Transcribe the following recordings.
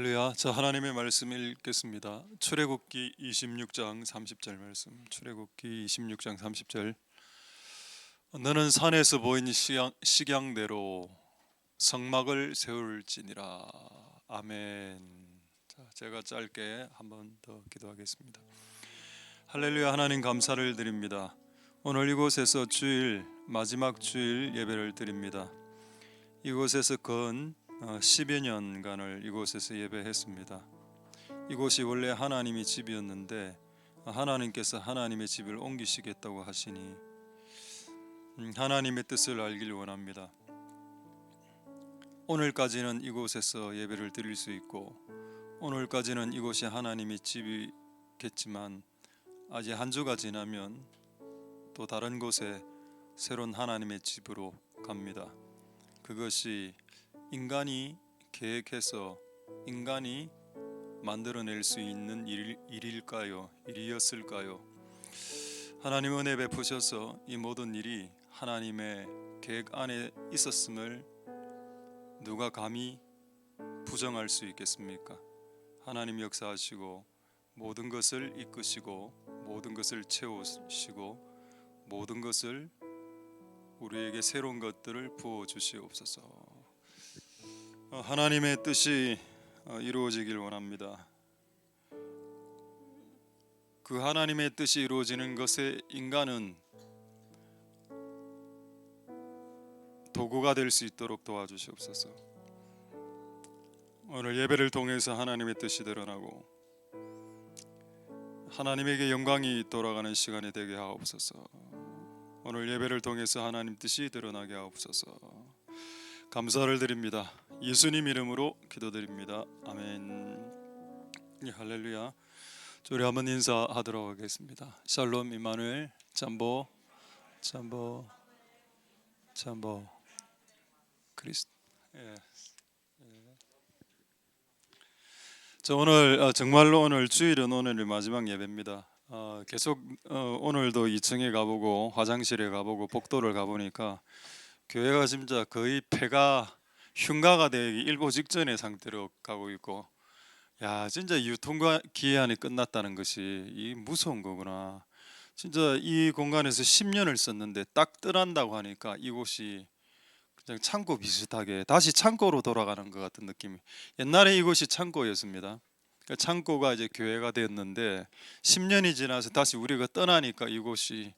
할렐루야. 자, 하나님의 말씀 읽겠습니다. 출애굽기 26장 30절 말씀. 출애굽기 26장 30절. 너는 산에서 보인 식양대로 성막을 세울지니라. 아멘. 자, 제가 짧게 한 번 더 기도하겠습니다. 할렐루야. 하나님 감사를 드립니다. 오늘 이곳에서 주일 마지막 주일 예배를 드립니다. 이곳에서 건 10여 년간을 이곳에서 예배했습니다. 이곳이 원래 하나님의 집이었는데 하나님께서 하나님의 집을 옮기시겠다고 하시니 하나님의 뜻을 알길 원합니다. 오늘까지는 이곳에서 예배를 드릴 수 있고 오늘까지는 이곳이 하나님의 집이겠지만 아직 한 주가 지나면 또 다른 곳에 새로운 하나님의 집으로 갑니다. 그것이 인간이 계획해서 인간이 만들어낼 수 있는 일일까요? 일이었을까요? 하나님 은혜 베푸셔서 이 모든 일이 하나님의 계획 안에 있었음을 누가 감히 부정할 수 있겠습니까? 하나님 역사하시고 모든 것을 이끄시고 모든 것을 채우시고 모든 것을 우리에게 새로운 것들을 부어 주시옵소서. 하나님의 뜻이 이루어지길 원합니다. 그 하나님의 뜻이 이루어지는 것에 인간은 도구가 될 수 있도록 도와주시옵소서. 오늘 예배를 통해서 하나님의 뜻이 드러나고 하나님에게 영광이 돌아가는 시간이 되게 하옵소서. 오늘 예배를 통해서 하나님 뜻이 드러나게 하옵소서. 감사를 드립니다. 예수님 이름으로 기도드립니다. 아멘. 할렐루야. 우리 한번 인사하도록 하겠습니다. 샬롬 임마누엘. 잠보 그리스도. 저 오늘 정말로 오늘 주일은 오늘의 마지막 예배입니다. 계속 오늘도 2층에 가보고 화장실에 가보고 복도를 가보니까 교회가 진짜 거의 폐가 흉가가 되기 일보 직전의 상태로 가고 있고, 야 진짜 유통과 기한이 끝났다는 것이 이 무서운 거구나. 진짜 이 공간에서 10년을 썼는데 딱 떠난다고 하니까 이곳이 그냥 창고 비슷하게 다시 창고로 돌아가는 것 같은 느낌이. 옛날에 이곳이 창고였습니다. 창고가 이제 교회가 되었는데 10년이 지나서 다시 우리가 떠나니까 이곳이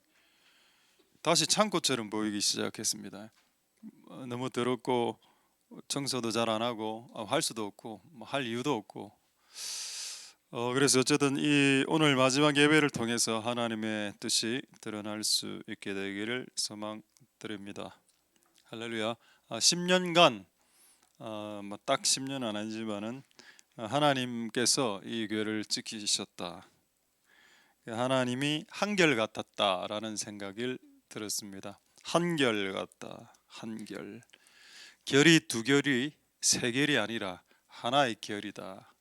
다시 창고처럼 보이기 시작했습니다. 너무 더럽고 청소도 잘 안 하고 할 수도 없고 할 이유도 없고 그래서 어쨌든 이 오늘 마지막 예배를 통해서 하나님의 뜻이 드러날 수 있게 되기를 소망드립니다. 할렐루야. 10년간 딱 10년 아니지만은 하나님께서 이 교회를 지키셨다. 하나님이 한결같았다라는 생각을 들었습니다. 한결같다. 한결. 결이 두 결이 세 결이 아니라 하나의 결이다.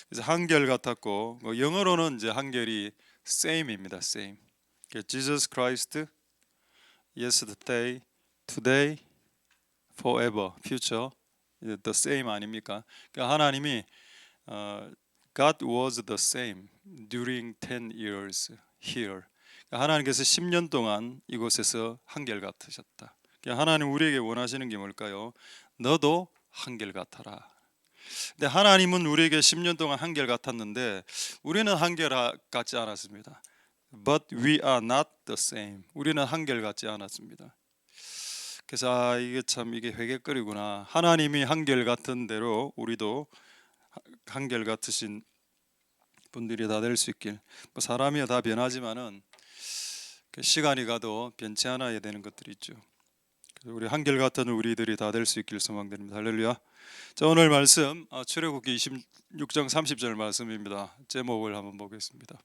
그래서 한결같았고 영어로는 이제 한결이 same입니다. same. Jesus Christ yesterday, today, forever, future. the same 아닙니까? 그러니까 하나님이 God was the same during 10 years here. 그러니까 하나님께서 10년 동안 이곳에서 한결같으셨다. 그러니까 하나님 우리에게 원하시는 게 뭘까요? 너도 한결같아라. 근데 하나님은 우리에게 10년 동안 한결같았는데 우리는 한결같지 않았습니다. But we are not the same. 우리는 한결같지 않았습니다. 그래서 이게 회개거리구나. 하나님이 한결같은 대로 우리도 한결같으신 분들이 다 될 수 있길. 사람이야 다 변하지만은 시간이 가도 변치 않아야 되는 것들이 있죠. 우리 한결같은 우리들이 다 될 수 있길 소망드립니다. 할렐루야. 자, 오늘 말씀 출애굽기 26장 30절 말씀입니다. 제목을 한번 보겠습니다.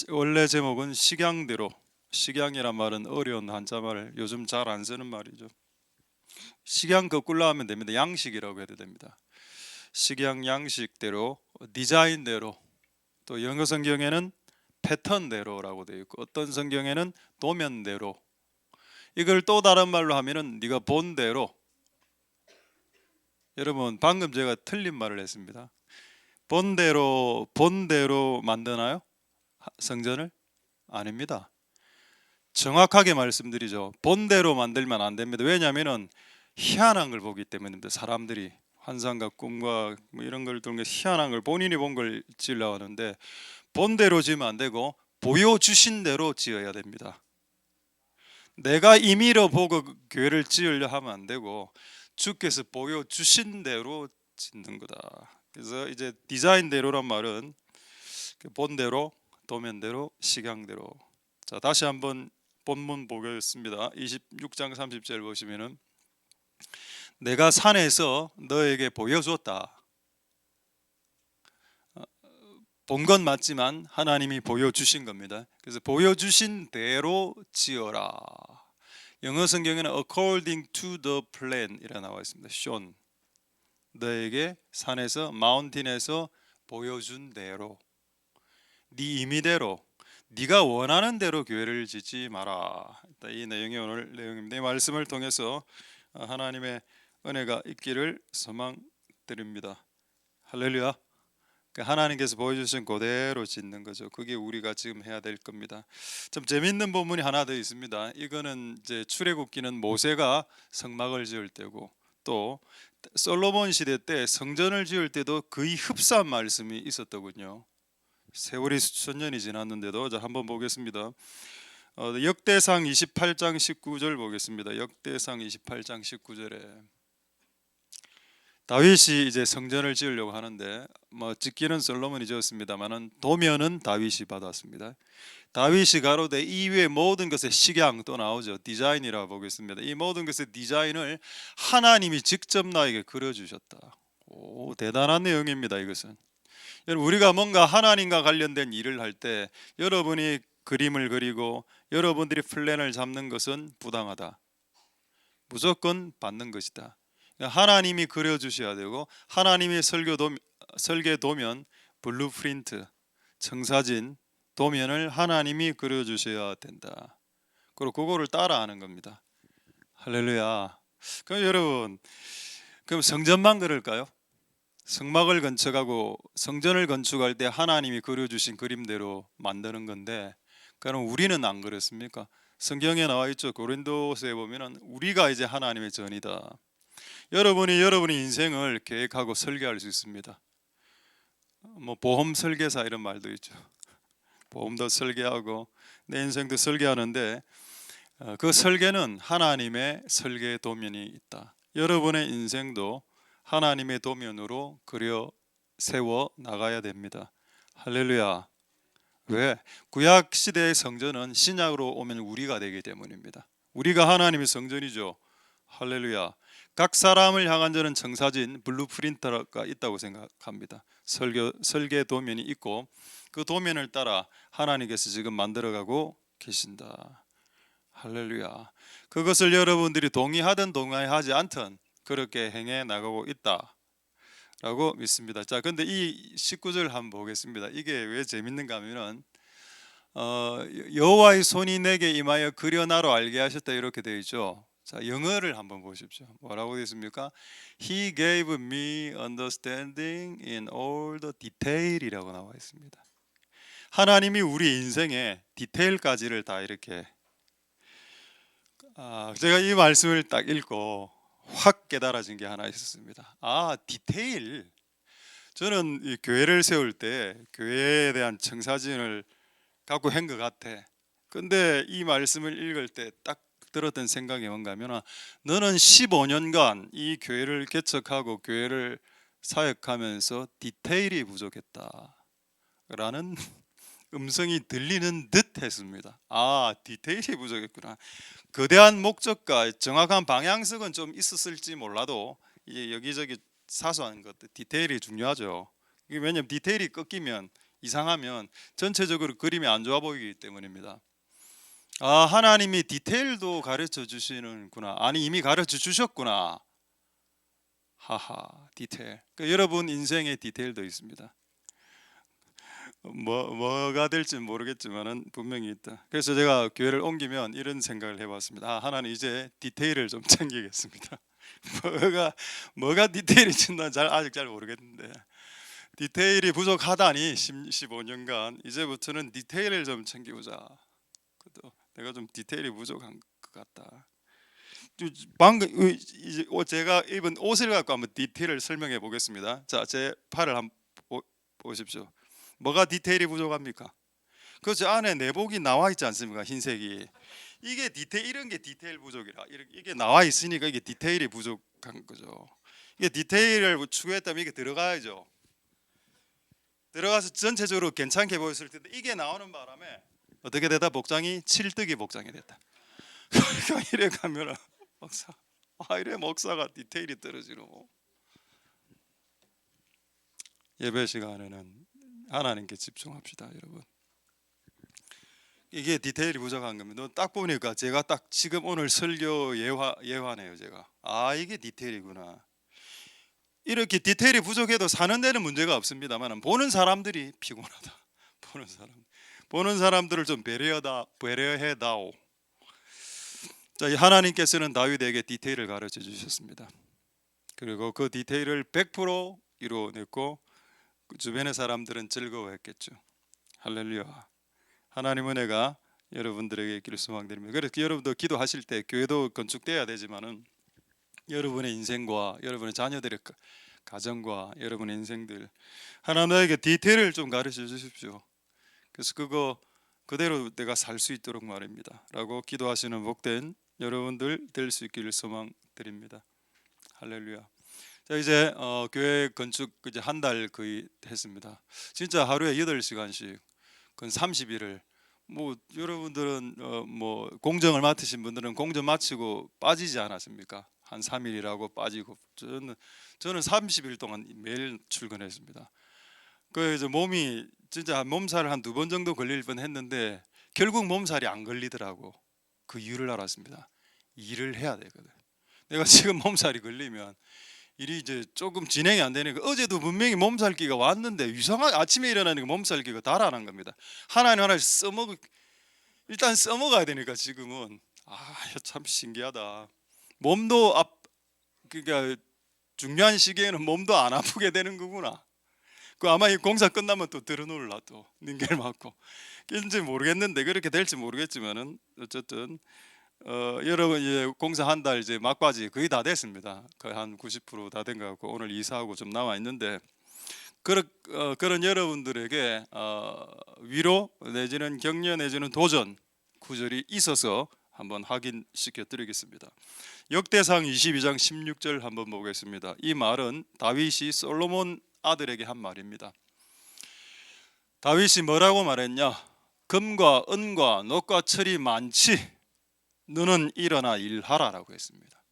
원래 제목은 식양대로. 식양이란 말은 어려운 한자말, 요즘 잘 안 쓰는 말이죠. 식양 거꾸로 하면 됩니다. 양식이라고 해도 됩니다. 식양 양식대로, 디자인대로, 또 영어 성경에는 패턴대로라고 되어 있고 어떤 성경에는 도면대로. 이걸 또 다른 말로 하면은 네가 본 대로, 여러분 방금 제가 틀린 말을 했습니다. 본대로 만드나요? 성전을? 아닙니다. 정확하게 말씀드리죠. 본대로 만들면 안 됩니다. 왜냐하면 희한한 걸 보기 때문입니다. 사람들이 환상과 꿈과 뭐 이런 걸 통해 희한한 걸 본인이 본 걸 지으려고 하는데 본대로 지으면 안 되고 보여주신 대로 지어야 됩니다. 내가 임의로 보고 교회를 지으려 하면 안 되고 주께서 보여주신 대로 짓는 거다. 그래서 이제 디자인대로란 말은 본대로, 도면대로, 식양대로. 자, 다시 한번 본문 보겠습니다. 26장 30절 보시면은 내가 산에서 너에게 보여줬다. 본 건 맞지만 하나님이 보여주신 겁니다. 그래서 보여주신 대로 지어라. 영어 성경에는 according to the plan 이라 나와 있습니다. shown. 너에게 산에서 마운틴에서 보여준 대로, 네 임의대로, 네가 원하는 대로 교회를 짓지 마라. 이 내용이 오늘 내용입니다. 이 말씀을 통해서 하나님의 은혜가 있기를 소망드립니다. 할렐루야. 하나님께서 보여주신 그대로 짓는 거죠. 그게 우리가 지금 해야 될 겁니다. 좀 재밌는 본문이 하나 더 있습니다. 이거는 이제 출애굽기는 모세가 성막을 지을 때고 또 솔로몬 시대 때 성전을 지을 때도 거의 흡사한 말씀이 있었더군요. 세월이 수천 년이 지났는데도. 자, 한번 보겠습니다. 역대상 28장 19절 보겠습니다. 역대상 28장 19절에 다윗이 이제 성전을 지으려고 하는데 뭐 짓기는 솔로몬이 지었습니다만은 도면은 다윗이 받았습니다. 다윗이 가로되 이외의 모든 것의 식양 또 나오죠. 디자인이라고 보겠습니다. 이 모든 것의 디자인을 하나님이 직접 나에게 그려주셨다. 오, 대단한 내용입니다. 이것은 여러분, 우리가 뭔가 하나님과 관련된 일을 할 때 여러분이 그림을 그리고 여러분들이 플랜을 잡는 것은 부당하다. 무조건 받는 것이다. 하나님이 그려주셔야 되고 하나님의 설계 도면, 블루프린트, 청사진, 도면을 하나님이 그려주셔야 된다. 그리고 그거를 따라하는 겁니다. 할렐루야. 그럼 여러분, 그럼 성전만 그럴까요? 성막을 건축하고 성전을 건축할 때 하나님이 그려주신 그림대로 만드는 건데 그럼 우리는 안 그렇습니까? 성경에 나와 있죠. 고린도서에 보면은 우리가 이제 하나님의 전이다. 여러분이 여러분의 인생을 계획하고 설계할 수 있습니다. 뭐 보험 설계사 이런 말도 있죠. 보험도 설계하고 내 인생도 설계하는데 그 설계는 하나님의 설계 도면이 있다. 여러분의 인생도 하나님의 도면으로 그려 세워 나가야 됩니다. 할렐루야. 왜? 구약 시대의 성전은 신약으로 오면 우리가 되기 때문입니다. 우리가 하나님의 성전이죠. 할렐루야. 각 사람을 향한 저는 청사진, 블루프린트가 있다고 생각합니다. 설계 도면이 있고 그 도면을 따라 하나님께서 지금 만들어가고 계신다. 할렐루야. 그것을 여러분들이 동의하든 동의하지 않든 그렇게 행해 나가고 있다라고 믿습니다. 자, 근데 이 19절 한번 보겠습니다. 이게 왜 재밌는가 하면은 여호와의 손이 내게 임하여 그려나로 알게 하셨다 이렇게 되어 있죠. 자, 영어를 한번 보십시오. 뭐라고 되어 있습니까? He gave me understanding in all the detail이라고 나와 있습니다. 하나님이 우리 인생의 디테일까지를 다 이렇게 제가 이 말씀을 딱 읽고 확 깨달아진 게 하나 있었습니다. 디테일. 저는 이 교회를 세울 때 교회에 대한 청사진을 갖고 한 것 같아. 근데 이 말씀을 읽을 때 딱 들었던 생각이 뭔가 하면 너는 15년간 이 교회를 개척하고 교회를 사역하면서 디테일이 부족했다 라는 음성이 들리는 듯 했습니다. 디테일이 부족했구나. 거대한 목적과 정확한 방향성은 좀 있었을지 몰라도 이제 여기저기 사소한 것들 디테일이 중요하죠. 이게 왜냐하면 디테일이 꺾이면 이상하면 전체적으로 그림이 안 좋아 보이기 때문입니다. 하나님이 디테일도 가르쳐 주시는구나. 아니 이미 가르쳐 주셨구나. 디테일. 그러니까 여러분 인생의 디테일도 있습니다. 뭐가 될지 모르겠지만은 분명히 있다. 그래서 제가 교회를 옮기면 이런 생각을 해봤습니다. 하나님 이제 디테일을 좀 챙기겠습니다. 뭐가 디테일인지 난 아직 잘 모르겠는데, 디테일이 부족하다니 15년간 이제부터는 디테일을 좀 챙기보자. 그래도 내가 좀 디테일이 부족한 것 같다. 방금 이제 제가 입은 옷을 갖고 한번 디테일을 설명해 보겠습니다. 자, 제 팔을 한번 보십시오. 뭐가 디테일이 부족합니까? 그 저 안에 내복이 나와 있지 않습니까? 흰색이. 이게 디테일, 이런 게 디테일 부족이라. 이게 나와 있으니까 이게 디테일이 부족한 거죠. 이게 디테일을 추구했다면 이게 들어가야죠. 들어가서 전체적으로 괜찮게 보였을 텐데 이게 나오는 바람에 어떻게 되다? 복장이 칠뜨기 복장이 됐다. 그러니까 이래 가면 목사, 이래 목사가 디테일이 떨어지노. 예배 시간에는 하나님께 집중합시다, 여러분. 이게 디테일이 부족한 겁니다. 딱 보니까 제가 딱 지금 오늘 설교 예화네요. 제가 이게 디테일이구나. 이렇게 디테일이 부족해도 사는 데는 문제가 없습니다만 보는 사람들이 피곤하다. 보는 사람들을 좀 배려해다오. 자, 하나님께서는 다윗에게 디테일을 가르쳐 주셨습니다. 그리고 그 디테일을 100% 이루어냈고 그 주변의 사람들은 즐거워했겠죠. 할렐루야. 하나님 은혜가 여러분들에게 있기를 소망드립니다. 그래서 여러분도 기도하실 때 교회도 건축돼야 되지만은 여러분의 인생과 여러분의 자녀들의 가정과 여러분의 인생들 하나님에게 디테일을 좀 가르쳐 주십시오. 그래서 그거 그대로 내가 살 수 있도록 말입니다 라고 기도하시는 복된 여러분들 될 수 있기를 소망드립니다. 할렐루야. 자, 이제 교회 건축 이제 한 달 거의 했습니다. 진짜 하루에 8시간씩 그 30일을 뭐 여러분들은 뭐 공정을 맡으신 분들은 공정 마치고 빠지지 않았습니까? 한 3일이라고 빠지고 저는 30일 동안 매일 출근했습니다. 그래서 몸이 진짜 몸살을 한 2번 정도 걸릴 뻔했는데 결국 몸살이 안 걸리더라고. 그 이유를 알았습니다. 일을 해야 되거든. 내가 지금 몸살이 걸리면 일이 이제 조금 진행이 안 되니까 어제도 분명히 몸살기가 왔는데 이상하게 아침에 일어나니까 몸살기가 달아난 겁니다. 하나님 일단 써먹어야 되니까 지금은 참 신기하다. 몸도 그러니까 중요한 시기에는 몸도 안 아프게 되는 거구나. 그 아마 이 공사 끝나면 또 들어놓을라 또 닌겔 맞고 인지 모르겠는데 그렇게 될지 모르겠지만은 어쨌든 여러분 이제 공사 한 달 이제 막바지 거의 다 됐습니다. 거의 한 90% 다 된 것 같고 오늘 이사하고 좀 남아 있는데 그런 여러분들에게 위로 내지는 격려 내지는 도전 구절이 있어서 한번 확인시켜 드리겠습니다. 역대상 22장 16절 한번 보겠습니다. 이 말은 다윗이 솔로몬 아들에게 한 말입니다. 다윗이 뭐라고 말했냐? 금과 은과 녹과 철이 많지 너는 일어나 일하라라고 했습니다.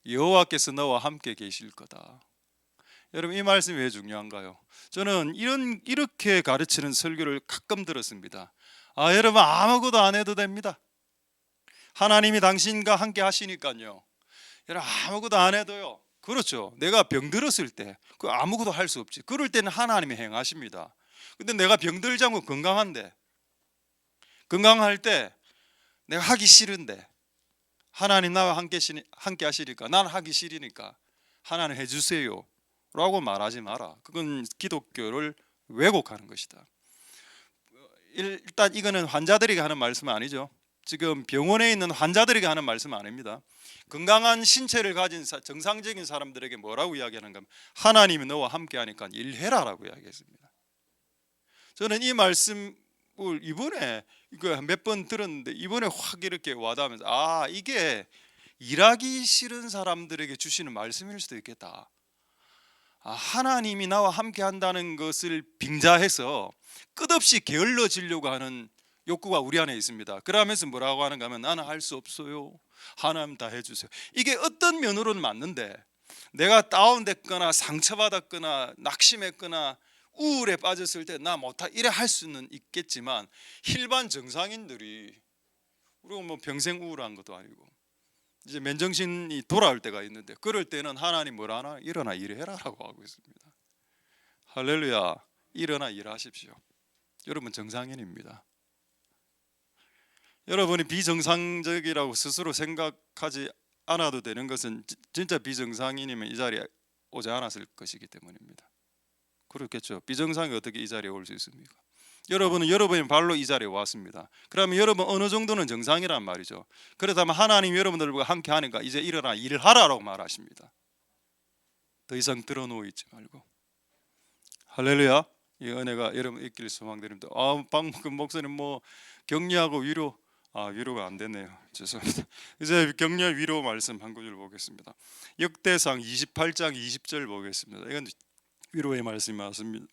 여호와께서 너와 함께 계실 거다. 여러분 이 말씀이 왜 중요한가요? 저는 이렇게 가르치는 설교를 가끔 들었습니다. 여러분 아무것도 안 해도 됩니다. 하나님이 당신과 함께 하시니까요. 여러분 아무것도 안 해도요. 그렇죠. 내가 병들었을 때 그 아무것도 할 수 없지. 그럴 때는 하나님이 행하십니다. 근데 내가 병들지 않고 건강한데 건강할 때 내가 하기 싫은데 하나님 나와 함께 하시니까 나는 하기 싫으니까 하나님 해주세요 라고 말하지 마라. 그건 기독교를 왜곡하는 것이다. 일단 이거는 환자들에게 하는 말씀은 아니죠. 지금 병원에 있는 환자들에게 하는 말씀은 아닙니다. 건강한 신체를 가진 정상적인 사람들에게 뭐라고 이야기하는가 하면 하나님이 너와 함께 하니까 일해라 라고 이야기했습니다. 저는 이 말씀을 이번에 몇 번 들었는데 이번에 확 이렇게 와닿으면서 이게 일하기 싫은 사람들에게 주시는 말씀일 수도 있겠다. 하나님이 나와 함께 한다는 것을 빙자해서 끝없이 게을러지려고 하는 욕구가 우리 안에 있습니다. 그러면서 뭐라고 하는가 하면 나는 할 수 없어요. 하나님 다 해주세요. 이게 어떤 면으로는 맞는데 내가 다운됐거나 상처받았거나 낙심했거나 우울에 빠졌을 때 나 못하 이래 할 수는 있겠지만 일반 정상인들이 우리가 뭐 평생 우울한 것도 아니고 이제 맨정신이 돌아올 때가 있는데 그럴 때는 하나님 뭐라 하나? 일어나 일해라라고 하고 있습니다. 할렐루야. 일어나 일하십시오. 여러분 정상인입니다. 여러분이 비정상적이라고 스스로 생각하지 않아도 되는 것은 진짜 비정상인이면 이 자리에 오지 않았을 것이기 때문입니다. 그렇겠죠. 비정상이 어떻게 이 자리에 올 수 있습니까? 여러분은 여러분의 발로 이 자리에 왔습니다. 그러면 여러분 어느 정도는 정상이란 말이죠. 그렇다면 하나님 여러분들과 함께 하니까 이제 일어나 일을 하라고 말하십니다. 더 이상 들어누워 있지 말고. 할렐루야. 이 은혜가 여러분 있기를 소망드립니다. 방금 목사님 뭐 격려하고 위로, 위로가 안 되네요. 죄송합니다. 이제 격려 위로 말씀 한 구절 보겠습니다. 역대상 28장 20절 보겠습니다. 이건 위로의 말씀이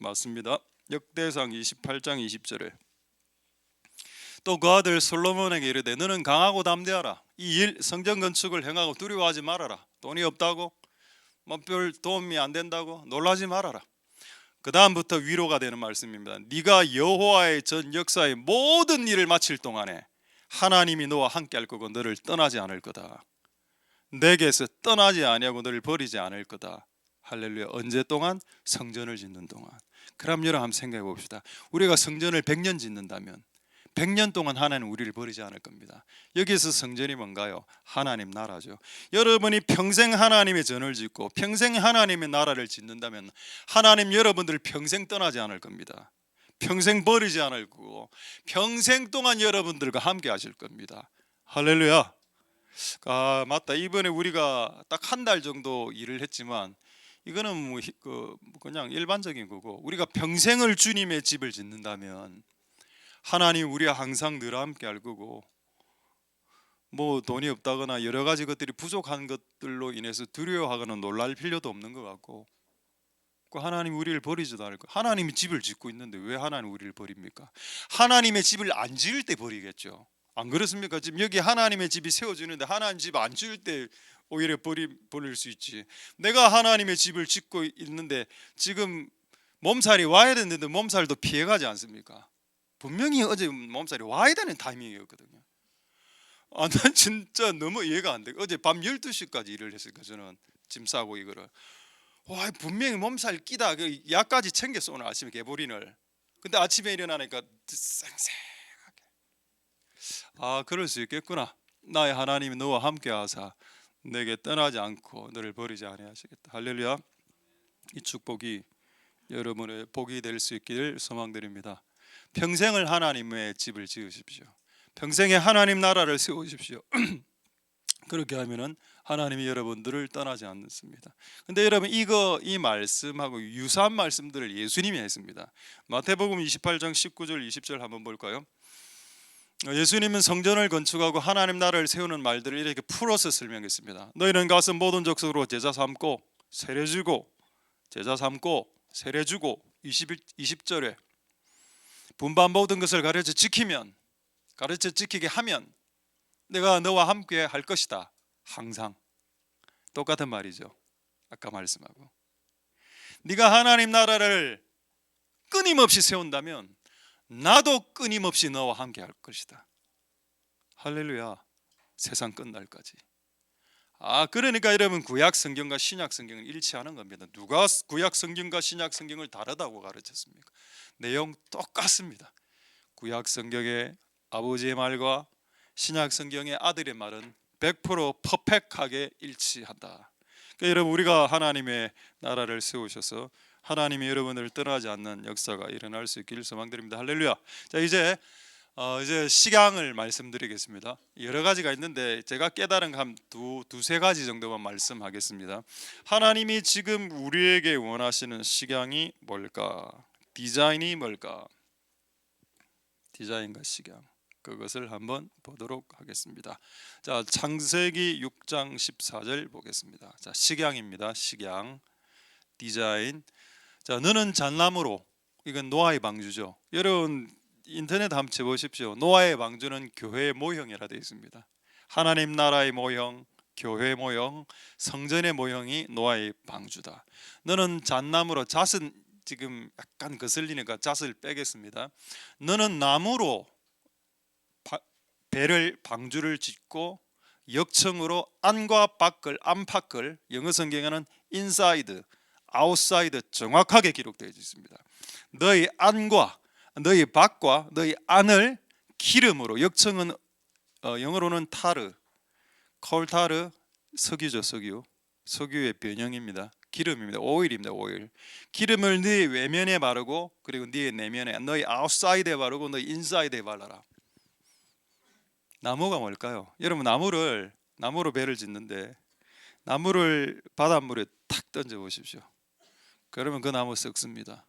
맞습니다. 역대상 28장 20절에 또 그 아들 솔로몬에게 이르되 너는 강하고 담대하라. 이 일 성전 건축을 행하고 두려워하지 말아라. 돈이 없다고 뭐 별 도움이 안 된다고 놀라지 말아라. 그 다음부터 위로가 되는 말씀입니다. 네가 여호와의 전 역사의 모든 일을 마칠 동안에 하나님이 너와 함께 할 거고 너를 떠나지 않을 거다. 내게서 떠나지 아니하고 너를 버리지 않을 거다. 할렐루야. 언제 동안? 성전을 짓는 동안. 그럼 여러분 한번 생각해 봅시다. 우리가 성전을 100년 짓는다면 100년 동안 하나님 우리를 버리지 않을 겁니다. 여기서 성전이 뭔가요? 하나님 나라죠. 여러분이 평생 하나님의 전을 짓고 평생 하나님의 나라를 짓는다면 하나님 여러분들 평생 떠나지 않을 겁니다. 평생 버리지 않을 거고 평생 동안 여러분들과 함께 하실 겁니다. 할렐루야. 맞다. 이번에 우리가 딱 한 달 정도 일을 했지만 이거는 뭐 그냥 일반적인 거고, 우리가 평생을 주님의 집을 짓는다면 하나님 우리와 항상 늘 함께 할 거고, 뭐 돈이 없다거나 여러 가지 것들이 부족한 것들로 인해서 두려워하거나 놀랄 필요도 없는 것 같고, 하나님 우리를 버리지도 않을 거. 하나님이 집을 짓고 있는데 왜 하나님 우리를 버립니까? 하나님의 집을 안 지을 때 버리겠죠. 안 그렇습니까? 지금 여기 하나님의 집이 세워지는데 하나님 집 안 지을 때 오히려 버릴 수 있지. 내가 하나님의 집을 짓고 있는데 지금 몸살이 와야 되는데 몸살도 피해가지 않습니까? 분명히 어제 몸살이 와야 되는 타이밍이었거든요. 난 진짜 너무 이해가 안 돼. 어제 밤 12시까지 일을 했으니까 저는 짐 싸고 이거를 분명히 몸살 끼다 약까지 챙겼어 오늘 아침에 개보린을. 근데 아침에 일어나니까 쌩쌩하게 그럴 수 있겠구나. 나의 하나님이 너와 함께 하사 내게 떠나지 않고 너를 버리지 아니하시겠다. 할렐루야. 이 축복이 여러분의 복이 될 수 있기를 소망드립니다. 평생을 하나님의 집을 지으십시오. 평생에 하나님 나라를 세우십시오. 그렇게 하면은 하나님이 여러분들을 떠나지 않습니다. 근데 여러분 이 말씀하고 유사한 말씀들을 예수님이 했습니다. 마태복음 28장 19절 20절 한번 볼까요? 예수님은 성전을 건축하고 하나님 나라를 세우는 말들을 이렇게 풀어서 설명했습니다. 너희는 가서 모든 족속으로 제자 삼고 세례주고 제자 삼고 세례주고 20절에 분반 모든 것을 가르쳐 지키게 하면 내가 너와 함께 할 것이다. 항상 똑같은 말이죠. 아까 말씀하고 네가 하나님 나라를 끊임없이 세운다면 나도 끊임없이 너와 함께 할 것이다. 할렐루야. 세상 끝날까지. 그러니까 여러분 구약 성경과 신약 성경은 일치하는 겁니다. 누가 구약 성경과 신약 성경을 다르다고 가르쳤습니까? 내용 똑같습니다. 구약 성경의 아버지의 말과 신약 성경의 아들의 말은 100% 퍼펙트하게 일치한다. 그러니까 여러분 우리가 하나님의 나라를 세우셔서 하나님이 여러분을 떠나지 않는 역사가 일어날 수 있기를 소망드립니다. 할렐루야. 자 이제 식양을 말씀드리겠습니다. 여러 가지가 있는데 제가 깨달은 한 두세 가지 정도만 말씀하겠습니다. 하나님이 지금 우리에게 원하시는 식양이 뭘까? 디자인이 뭘까? 디자인과 식양, 그것을 한번 보도록 하겠습니다. 자 창세기 6장 14절 보겠습니다. 자 식양입니다. 식양, 디자인. 자 너는 잣나무로, 이건 노아의 방주죠. 여러분 인터넷 한번 쳐보십시오. 노아의 방주는 교회의 모형이라 되어 있습니다. 하나님 나라의 모형, 교회 모형, 성전의 모형이 노아의 방주다. 너는 잣나무로, 잣은 지금 약간 거슬리니까 잣을 빼겠습니다. 너는 나무로 배를 방주를 짓고 역청으로 안과 밖을, 안팎을, 영어 성경에는 인사이드, 아웃사이드 정확하게 기록되어 있습니다. 너희 안과 너희 밖과 너희 안을 기름으로, 역청은 영어로는 타르, 콜타르, 석유죠, 석유. 석유의 변형입니다. 기름입니다. 오일입니다. 오일. 기름을 네 외면에 바르고 그리고 네 내면에, 너희 아웃사이드에 바르고 너희 인사이드에 발라라. 나무가 뭘까요? 여러분, 나무로 배를 짓는데 나무를 바닷물에 탁 던져 보십시오. 그러면 그 나무 썩습니다.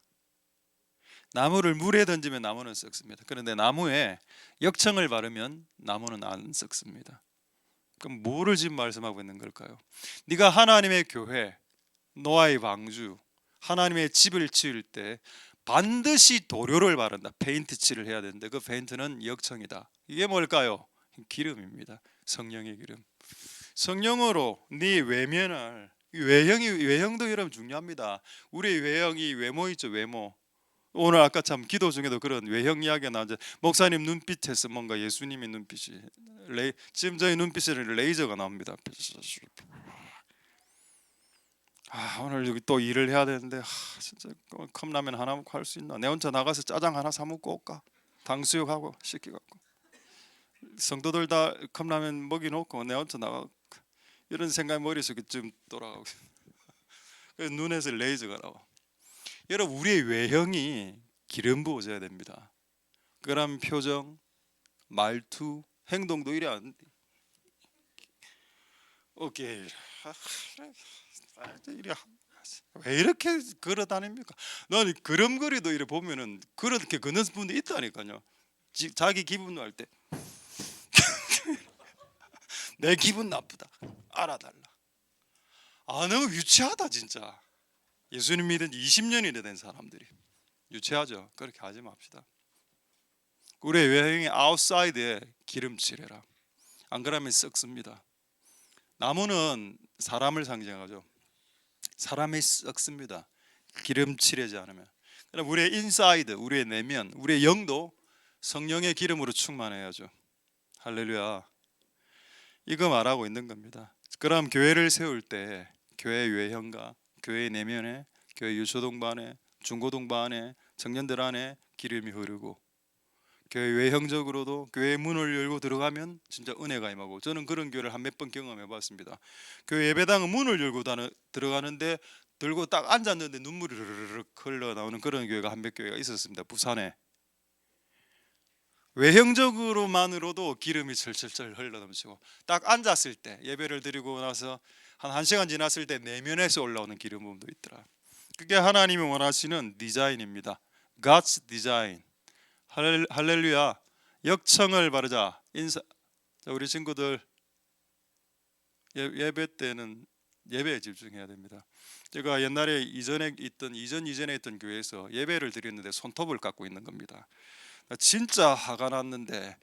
나무를 물에 던지면 나무는 썩습니다. 그런데 나무에 역청을 바르면 나무는 안 썩습니다. 그럼 뭐를 지금 말씀하고 있는 걸까요? 네가 하나님의 교회, 노아의 방주, 하나님의 집을 지을 때 반드시 도료를 바른다. 페인트 칠을 해야 되는데 그 페인트는 역청이다. 이게 뭘까요? 기름입니다. 성령의 기름. 성령으로 네 외면을, 외형도 여러분 중요합니다. 우리의 외형이 외모 있죠, 외모. 오늘 아까 참 기도 중에도 그런 외형 이야기가 나왔는데, 목사님 눈빛에서 뭔가 예수님의 눈빛이 지금 저희 눈빛에 레이저가 나옵니다. 오늘 여기 또 일을 해야 되는데 진짜 컵라면 하나 먹고 할 수 있나? 내 혼자 나가서 짜장 하나 사 먹고 올까? 당수육하고 시켜갖고 성도들 다 컵라면 먹이놓고 내 혼자 나가, 이런 생각이 머릿속에 좀 돌아가고 그래서 눈에서 레이저가 나와. 여러분, 우리의 외형이 기름 부어져야 됩니다. 그럼 표정, 말투, 행동도 이래 안 돼. 오케이. 왜 이렇게 걸어 다닙니까? 난 걸음걸이도 이래 보면은 그렇게 걷는 분도 있다니까요. 자기 기분 날 때 내 기분 나쁘다 알아달라. 너무 유치하다 진짜. 예수님 믿은 지 20년이나 된 사람들이 유치하죠. 그렇게 하지 맙시다. 우리의 외형이 아웃사이드에 기름칠해라. 안 그러면 썩습니다. 나무는 사람을 상징하죠. 사람이 썩습니다. 기름칠하지 않으면. 그럼 우리의 인사이드, 우리의 내면, 우리의 영도 성령의 기름으로 충만해야죠. 할렐루야. 이거 말하고 있는 겁니다. 그럼 교회를 세울 때 교회 외형과 교회 내면에, 교회 유초동반에, 중고동반에, 청년들 안에 기름이 흐르고, 교회 외형적으로도 교회 문을 열고 들어가면 진짜 은혜가 임하고, 저는 그런 교회를 한 몇 번 경험해 봤습니다. 교회 예배당은 문을 열고 들어가는데 들고 딱 앉았는데 눈물이 르르륵 흘러 나오는 그런 교회가 한 몇 교회가 있었습니다. 부산에. 외형적으로만으로도 기름이 철철철 흘러넘치고, 딱 앉았을 때 예배를 드리고 나서 한 1시간 지났을 때 내면에서 올라오는 기름 부음도 있더라. 그게 하나님이 원하시는 디자인입니다. God's design. 할렐루야. 역청을 바르자. 자, 우리 친구들 예배 때는 예배에 집중해야 됩니다. 제가 옛날에 이전에 있던 교회에서 예배를 드렸는데 손톱을 깎고 있는 겁니다. 진짜 화가 났는데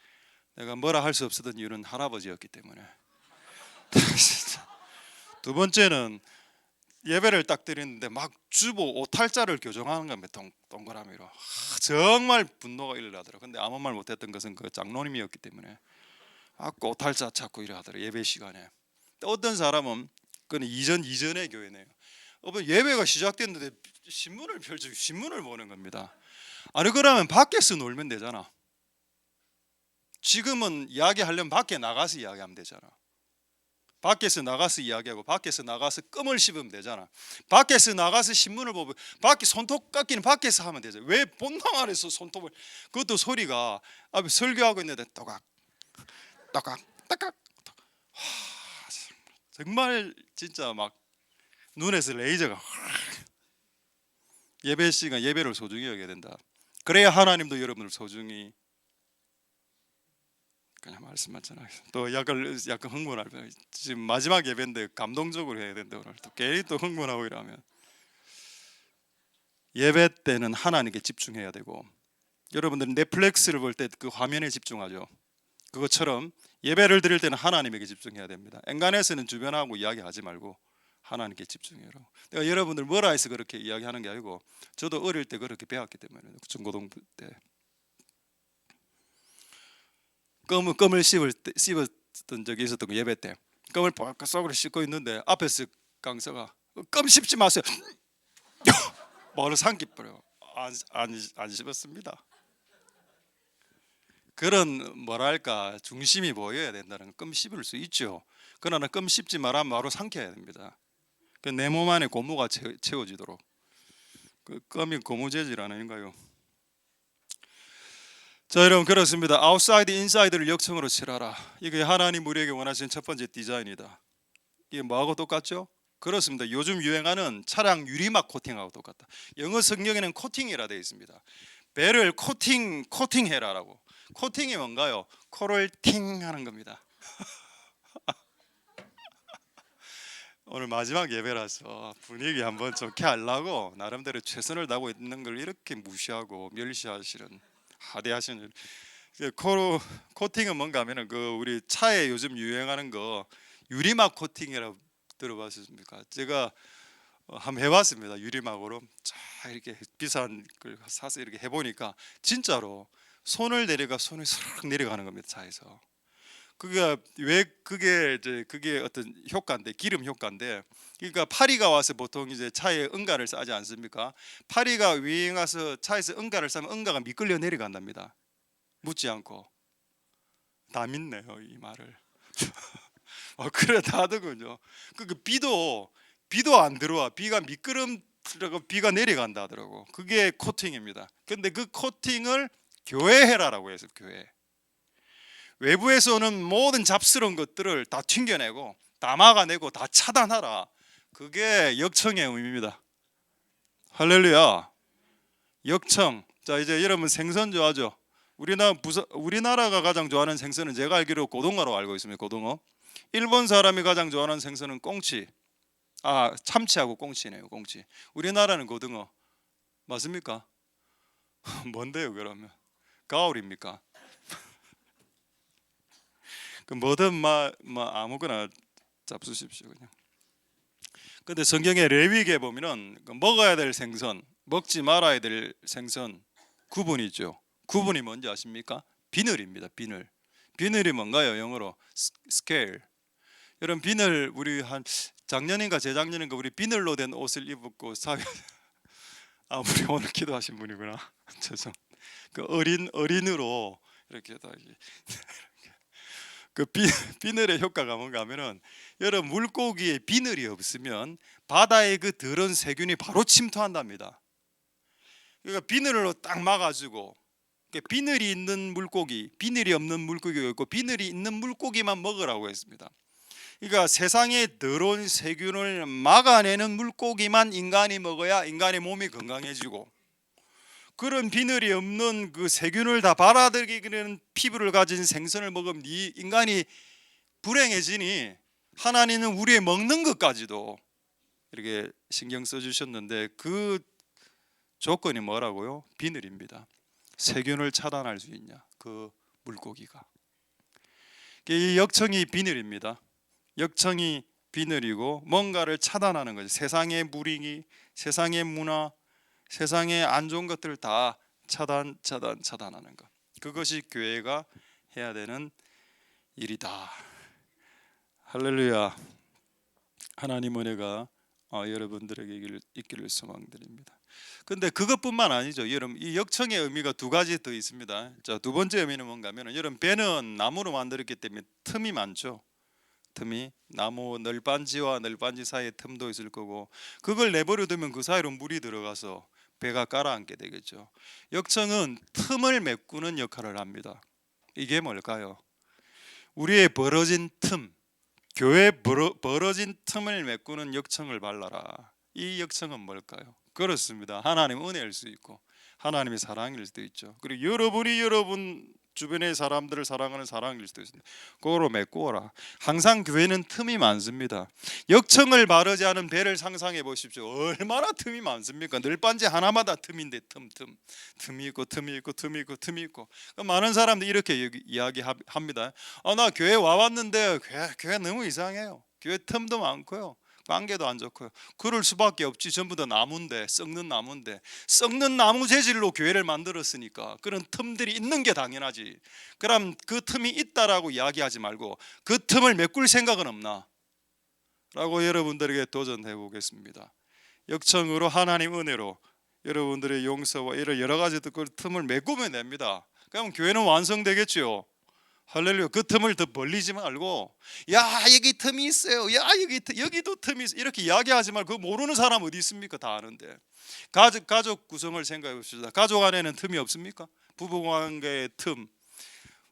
내가 뭐라 할 수 없었던 이유는 할아버지였기 때문에. 두 번째는 예배를 딱 드렸는데 막 주보 오탈자를 교정하는 겁니다. 동그라미로. 정말 분노가 일어나더라고요. 근데 아무 말 못했던 것은 그 장로님이었기 때문에 오탈자 찾고 이래 하더라고요. 예배 시간에. 어떤 사람은 그건 이전의 교회네요. 예배가 시작됐는데 신문을 펼치고 신문을 보는 겁니다. 그러면 밖에서 놀면 되잖아. 지금은 이야기하려면 밖에 나가서 이야기하면 되잖아. 밖에서 나가서 이야기하고 밖에서 나가서 껌을 씹으면 되잖아. 밖에서 나가서 신문을 보고 밖에 손톱 깎기는 밖에서 하면 되죠. 왜 본당 안에서 손톱을, 그것도 소리가 앞에 설교하고 있는데 또각 또각 또각. 정말 진짜 막 눈에서 레이저가. 예배 시간 예배를 소중히 여겨야 된다. 그래야 하나님도 여러분을 소중히, 그냥 말씀하잖아요. 또 약간 흥분할 거예요. 지금 마지막 예배인데 감동적으로 해야 된다. 오늘 또 괜히 또 흥분하고 이러면. 예배 때는 하나님께 집중해야 되고, 여러분들은 넷플릭스를 볼 때 그 화면에 집중하죠. 그것처럼 예배를 드릴 때는 하나님에게 집중해야 됩니다. 엔간에서는 주변하고 이야기하지 말고 하나님께 집중해라. 내가 여러분들 뭐라 해서 그렇게 이야기하는 게 아니고, 저도 어릴 때 그렇게 배웠기 때문에. 중고등부 때 껌을 씹었던 적이 있었던 거. 예배 때 껌을 볼까 속으로 씹고 있는데 앞에서 강사가 껌 씹지 마세요. 바로 삼키버려. 안 씹었습니다. 그런 뭐랄까 중심이 보여야 된다는 거. 껌 씹을 수 있죠. 그러나 껌 씹지 말아 바로 삼켜야 됩니다. 그 내 몸 안에 고무가 채워지도록. 그 껌이 고무 재질 아닌가요? 자, 여러분 그렇습니다. 아웃사이드 인사이드를 역청으로 칠하라. 이게 하나님 우리에게 원하시는 첫 번째 디자인이다. 이게 뭐하고 똑같죠? 그렇습니다. 요즘 유행하는 차량 유리막 코팅하고 똑같다. 영어 성경에는 코팅이라 되어 있습니다. 배를 코팅해라라고. 코팅이 뭔가요? 코를 팅 하는 겁니다. 오늘 마지막 예배라서 분위기 한번 좋게 하려고 나름대로 최선을 다하고 있는 걸 이렇게 무시하고 멸시하시는 하대하시는. 코팅은 뭔가 하면은 그 우리 차에 요즘 유행하는 거 유리막 코팅이라고 들어봤습니까? 제가 한번 해봤습니다. 유리막으로 자 이렇게 비싼 걸 사서 이렇게 해보니까 진짜로 손을 내려가 손이 싹 내려가는 겁니다. 차에서. 그게 왜 그게 이제 그게 어떤 효과인데 기름 효과인데, 그러니까 파리가 와서 보통 이제 차에 응가를 싸지 않습니까? 파리가 위에 가서 차에서 응가를 싸면 응가가 미끌려 내려간답니다. 묻지 않고. 다 믿네요 이 말을. 그래 다 하더군요. 그 비도 안 들어와. 비가 미끄럼 들어가 비가 내려간다 하더라고. 그게 코팅입니다. 근데 그 코팅을 교회 해라라고 해서 교회. 외부에서 오는 모든 잡스러운 것들을 다 튕겨내고 다 막아내고 다 차단하라. 그게 역청의 의미입니다. 할렐루야. 역청. 자 이제 여러분 생선 좋아하죠? 우리나라가 가장 좋아하는 생선은 제가 알기로 고등어로 알고 있습니다. 고등어. 일본 사람이 가장 좋아하는 생선은 꽁치. 참치하고 꽁치네요. 꽁치. 우리나라는 고등어. 맞습니까? 뭔데요 그러면? 가오리입니까? 그 뭐든 아무거나 잡수십시오 그냥. 근데 성경의 레위기에 보면은 먹어야 될 생선, 먹지 말아야 될 생선 구분이 있죠. 구분이 뭔지 아십니까? 비늘입니다. 비늘. 비늘이 뭔가요? 영어로 scale. 여러분 비늘 우리 한 작년인가 재작년인가 우리 비늘로 된 옷을 입었고 사회 우리 오늘 기도하신 분이구나. 죄송. 그 어린으로 이렇게 다 그 비늘의 효과가 뭔가 하면은 여러분 물고기에 비늘이 없으면 바다의 그 더러운 세균이 바로 침투한답니다. 그러니까 비늘로 딱 막아주고 비늘이 있는 물고기, 비늘이 없는 물고기가 있고 비늘이 있는 물고기만 먹으라고 했습니다. 그러니까 세상의 더러운 세균을 막아내는 물고기만 인간이 먹어야 인간의 몸이 건강해지고, 그런 비늘이 없는 그 세균을 다 받아들이는 피부를 가진 생선을 먹으면 인간이 불행해지니 하나님은 우리의 먹는 것까지도 이렇게 신경 써주셨는데 그 조건이 뭐라고요? 비늘입니다. 세균을 차단할 수 있냐? 그 물고기가. 이 역청이 비늘입니다. 역청이 비늘이고 뭔가를 차단하는 거죠. 세상의 무리기, 세상의 문화, 세상의 안 좋은 것들을 다 차단하는 것. 그것이 교회가 해야 되는 일이다. 할렐루야. 하나님 은혜가 여러분들에게 있기를 소망드립니다. 근데 그것뿐만 아니죠. 여러분 이 역청의 의미가 두 가지 더 있습니다. 자, 두 번째 의미는 뭔가 하면 여러분 배는 나무로 만들었기 때문에 틈이 많죠. 틈이 나무 널빤지와 널빤지 사이에 틈도 있을 거고, 그걸 내버려 두면 그 사이로 물이 들어가서 배가 가라앉게 되겠죠. 역청은 틈을 메꾸는 역할을 합니다. 이게 뭘까요? 우리의 벌어진 틈, 교회 벌어진 틈을 메꾸는 역청을 발라라. 이 역청은 뭘까요? 그렇습니다. 하나님 은혜일 수 있고 하나님의 사랑일 수도 있죠. 그리고 여러분이 여러분 주변의 사람들을 사랑하는 사랑일 수도 있습니다. 그거로 메꾸어라. 항상 교회는 틈이 많습니다. 역청을 바르지 않은 배를 상상해 보십시오. 얼마나 틈이 많습니까? 늘빤지 하나마다 틈인데 틈이 있고 틈이 있고 틈이 있고 틈이 있고. 많은 사람들이 이렇게 이야기합니다. 나 교회 와봤는데 교회 너무 이상해요. 교회 틈도 많고요, 관계도 안 좋고요. 그럴 수밖에 없지. 전부 다 나무인데, 썩는 나무 재질로 교회를 만들었으니까 그런 틈들이 있는 게 당연하지. 그럼 그 틈이 있다라고 이야기하지 말고 그 틈을 메꿀 생각은 없나? 라고 여러분들에게 도전해 보겠습니다. 역청으로 하나님 은혜로 여러분들의 용서와 이런 여러 가지 그 틈을 메꾸면 됩니다. 그럼 교회는 완성되겠죠. 할렐루야. 그 틈을 더 벌리지 말고, 야 여기 틈이 있어요, 야 여기도 틈이 있어요, 이렇게 이야기하지 말고. 그 모르는 사람 어디 있습니까? 다 아는데. 가족 구성을 생각해 봅시다. 가족 안에는 틈이 없습니까? 부부관계의 틈,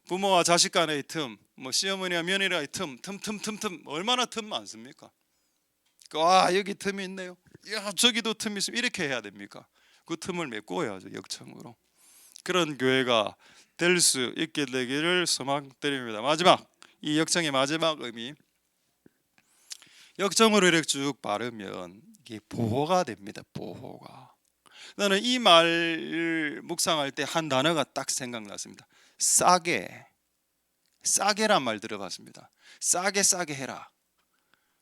부모와 자식 간의 틈, 뭐 시어머니와 며느리의 틈, 얼마나 틈 많습니까? 여기 틈이 있네요, 야 저기도 틈이 있으면 이렇게 해야 됩니까? 그 틈을 메꿔야죠, 역청으로. 그런 교회가 될 수 있게 되기를 소망드립니다. 마지막, 이 역청의 마지막 의미, 역청으로 이렇게 쭉 바르면 이게 보호가 됩니다. 보호가. 나는 이 말을 묵상할 때 한 단어가 딱 생각났습니다. 싸게. 싸게란 말 들어봤습니다. 싸게 해라.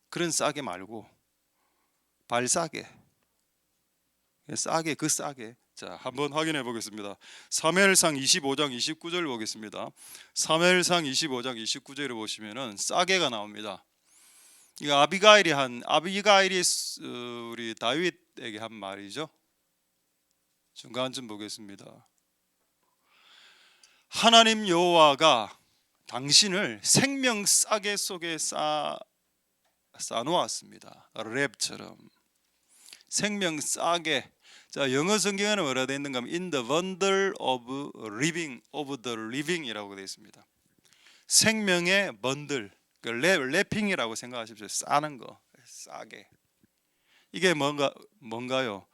그런 싸게 말고 발싸게. 싸게, 그 싸게. 자, 한번 확인해 보겠습니다. 사무엘상 25장 29절 보겠습니다. 사무엘상 25장 29절을 보시면은 싸게가 나옵니다. 이거 아비가일이 우리 다윗에게 한 말이죠. 중간쯤 보겠습니다. 하나님 여호와가 당신을 생명 싸게 속에 싸놓았습니다. 랩처럼 생명 싸게. 자, 영어 성경에는 뭐라 되어 있는가 하면 in the bundle of the living이라고 되어 있습니다. 생명의 번들, 랩핑이라고 생각하십시오. 싸는 거, 싸게. 이게 뭔가요?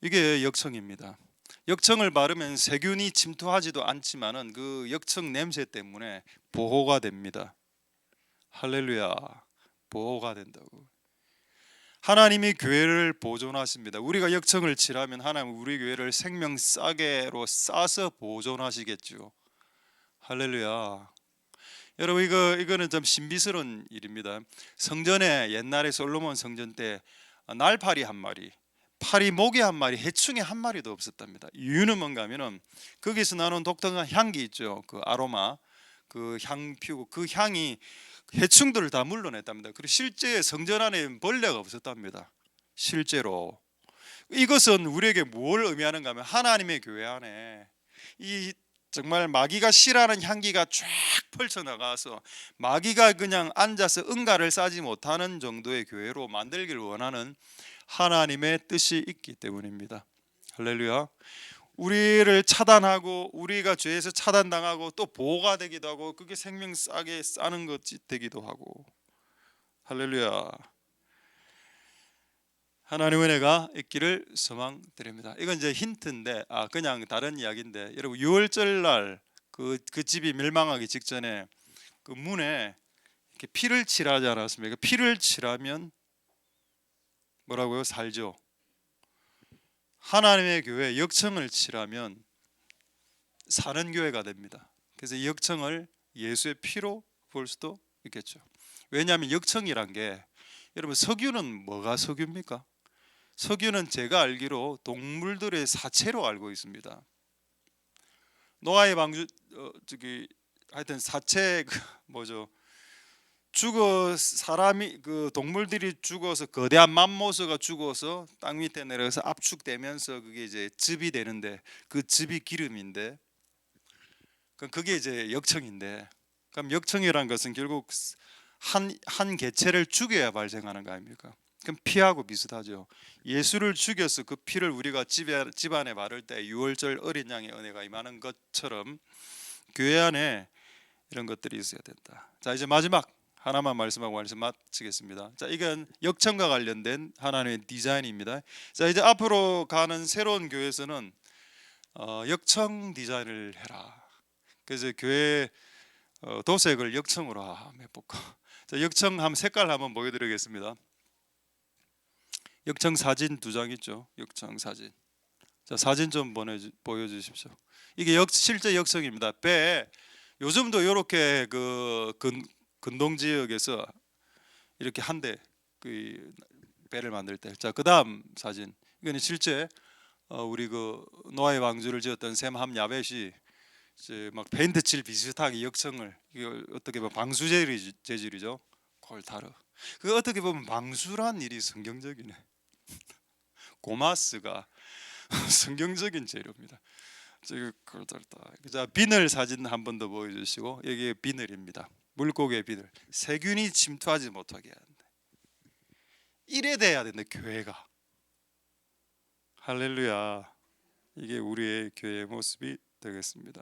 이게 역청입니다. 역청을 바르면 세균이 침투하지도 않지만은 그 역청 냄새 때문에 보호가 됩니다. 할렐루야, 보호가 된다고. 하나님이 교회를 보존하십니다. 우리가 역청을 칠하면 하나님 우리 교회를 생명 싸게로 싸서 보존하시겠죠. 할렐루야. 여러분, 이거는 좀 신비스러운 일입니다. 성전에 옛날에 솔로몬 성전 때 날파리 한 마리, 파리 모기 한 마리, 해충이 한 마리도 없었답니다. 이유는 뭔가 하면은 거기서 나오는 독특한 향기 있죠. 그 아로마, 그 향 피우고 그 향이 해충들을 다 물러냈답니다. 그리고 실제 성전 안에 벌레가 없었답니다. 실제로. 이것은 우리에게 뭘 의미하는가 하면 하나님의 교회 안에 이 정말 마귀가 싫어하는 향기가 쫙 펼쳐나가서 마귀가 그냥 앉아서 응가를 싸지 못하는 정도의 교회로 만들기를 원하는 하나님의 뜻이 있기 때문입니다. 할렐루야. 우리를 차단하고 우리가 죄에서 차단당하고 또 보호가 되기도 하고 그게 생명 싸게 싸는 것이 되기도 하고. 할렐루야. 하나님의 은혜가 있기를 소망드립니다. 이건 이제 힌트인데 그냥 다른 이야기인데, 여러분 6월절 날 그 집이 멸망하기 직전에 그 문에 이렇게 피를 칠하지 않았습니까? 피를 칠하면 뭐라고요? 살죠. 하나님의 교회 역청을 칠하면 사는 교회가 됩니다. 그래서 이 역청을 예수의 피로 볼 수도 있겠죠. 왜냐하면 역청이란 게, 여러분 석유는 뭐가 석유입니까? 석유는 제가 알기로 동물들의 사체로 알고 있습니다. 노아의 방주 하여튼 사체 뭐죠? 사람이 그 동물들이 죽어서 거대한 맘모스가 죽어서 땅 밑에 내려서 압축되면서 그게 이제 즙이 되는데 그 즙이 기름인데, 그게 이제 역청인데, 그럼 역청이란 것은 결국 한 개체를 죽여야 발생하는 거 아닙니까? 그럼 피하고 비슷하죠. 예수를 죽여서 그 피를 우리가 집안에 바를 때 6월절 어린 양의 은혜가 임하는 것처럼 교회 안에 이런 것들이 있어야 된다. 자, 이제 마지막 하나만 말씀하고 말씀 마치겠습니다. 자, 이건 역청과 관련된 하나님의 디자인입니다. 자, 이제 앞으로 가는 새로운 교회에서는 역청 디자인을 해라. 그래서 교회 도색을 역청으로 해볼까. 자, 역청 색깔 한번 보여드리겠습니다. 역청 사진 2장 있죠. 역청 사진. 자, 사진 좀 보여주십시오. 이게 실제 역청입니다. 배, 요즘도 이렇게 그 근동 지역에서 이렇게 한대 그 배를 만들 때. 자, 그다음 사진. 이거는 실제 우리 그 노아의 방주를 지었던 샘함 야벳이 이제 막 페인트 칠 비슷하게 역청을, 이거 어떻게 보면 방수 재질이죠. 콜타르. 그 어떻게 보면 방수란 일이 성경적이네. 고마스가 성경적인 재료입니다. 자, 비늘 사진 한 번 더 보여주시고, 여기 비늘입니다. 물고기의 비늘. 세균이 침투하지 못하게 해야 한다. 이래 돼야 된다, 교회가. 할렐루야. 이게 우리의 교회의 모습이 되겠습니다.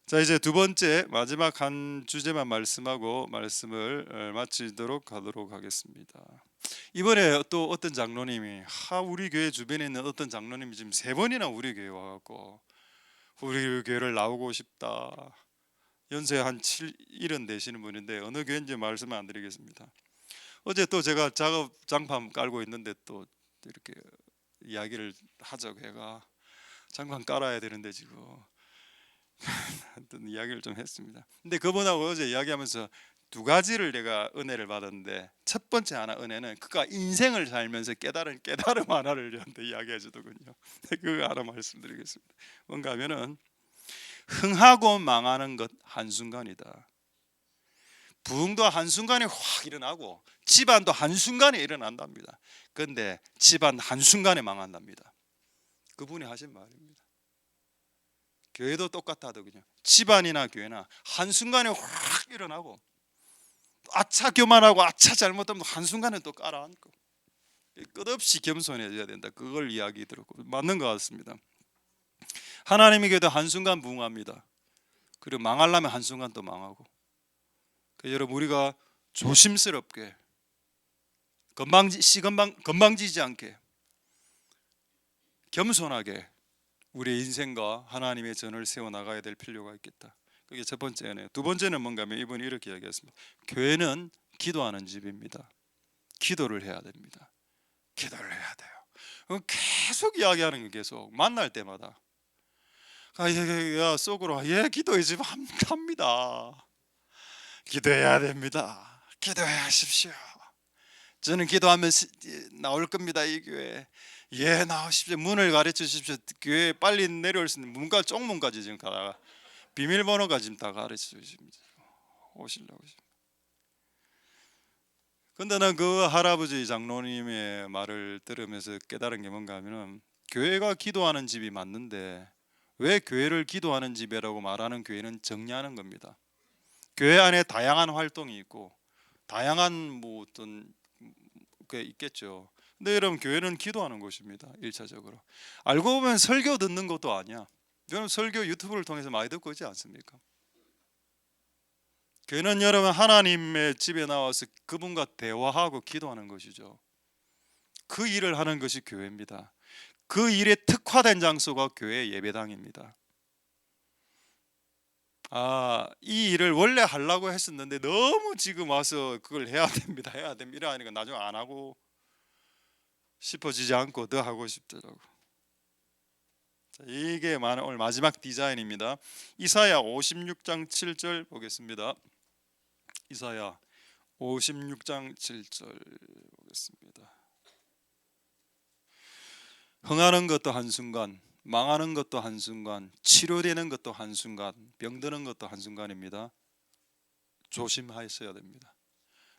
자, 이제 두 번째 마지막 한 주제만 말씀하고 말씀을 마치도록 하도록 하겠습니다. 이번에 또 어떤 장로님이 우리 교회 주변에 있는 어떤 장로님이 지금 3번이나 우리 교회 와갖고 우리 교회를 나오고 싶다. 연세 한 70 되시는 분인데 어느 교회인지 말씀 안 드리겠습니다. 어제 또 제가 작업 장판 깔고 있는데 또 이렇게 이야기를 하죠. 걔가 장판 깔아야 되는데 지금 어떤 이야기를 좀 했습니다. 근데 그분하고 어제 이야기하면서 두 가지를 내가 은혜를 받았는데, 첫 번째 하나 은혜는 그가 인생을 살면서 깨달은 깨달음 하나를 저한테 이야기해 주더군요. 그거 하나 말씀드리겠습니다. 뭔가 하면은 흥하고 망하는 것 한순간이다. 부흥도 한순간에 확 일어나고 집안도 한순간에 일어난답니다. 그런데 집안 한순간에 망한답니다. 그분이 하신 말입니다. 교회도 똑같다더군요. 집안이나 교회나 한순간에 확 일어나고 아차 교만하고 아차 잘못하면 한순간에 또 깔아앉고 끝없이 겸손해져야 된다. 그걸 이야기 들었고 맞는 것 같습니다. 하나님의 교회도 한순간 부흥합니다. 그리고 망하려면 한순간 또 망하고. 여러분, 우리가 조심스럽게 건방지지 않게 겸손하게 우리의 인생과 하나님의 전을 세워나가야 될 필요가 있겠다. 그게 첫 번째네요. 두 번째는 뭔가 하면 이분이 이렇게 이야기했습니다. 교회는 기도하는 집입니다. 기도를 해야 됩니다. 기도를 해야 돼요. 계속 이야기하는 거, 계속 만날 때마다 야 속으로 기도의 집 합니다. 기도해야 됩니다. 기도하십시오. 저는 기도하면 나올 겁니다. 이 교회 나오십시오. 문을 가르쳐 주십시오. 교회 빨리 내려올 수 있는 문과 쪽문까지 지금 가다가 비밀번호까지 지금 다 가르쳐 주십니다. 오시려고. 근데 난 그 할아버지 장로님의 말을 들으면서 깨달은 게 뭔가 하면은, 교회가 기도하는 집이 맞는데 왜 교회를 기도하는 집이라고 말하는 교회는 정리하는 겁니다. 교회 안에 다양한 활동이 있고 다양한 어떤 게 있겠죠. 근데 여러분, 교회는 기도하는 곳입니다. 1차적으로 알고 보면 설교 듣는 것도 아니야. 여러분, 설교 유튜브를 통해서 많이 듣고 있지 않습니까? 교회는 여러분 하나님의 집에 나와서 그분과 대화하고 기도하는 것이죠. 그 일을 하는 것이 교회입니다. 그 일에 특화된 장소가 교회 예배당입니다. 이 일을 원래 하려고 했었는데 너무 지금 와서 그걸 해야 됩니다. 이러니까 나중에 안 하고 싶어지지 않고 더 하고 싶더라고. 자, 이게 오늘 마지막 디자인입니다. 이사야 56장 7절 보겠습니다. 이사야 56장 7절 보겠습니다. 흥하는 것도 한순간, 망하는 것도 한순간, 치료되는 것도 한순간, 병드는 것도 한순간입니다. 조심하셔야 됩니다.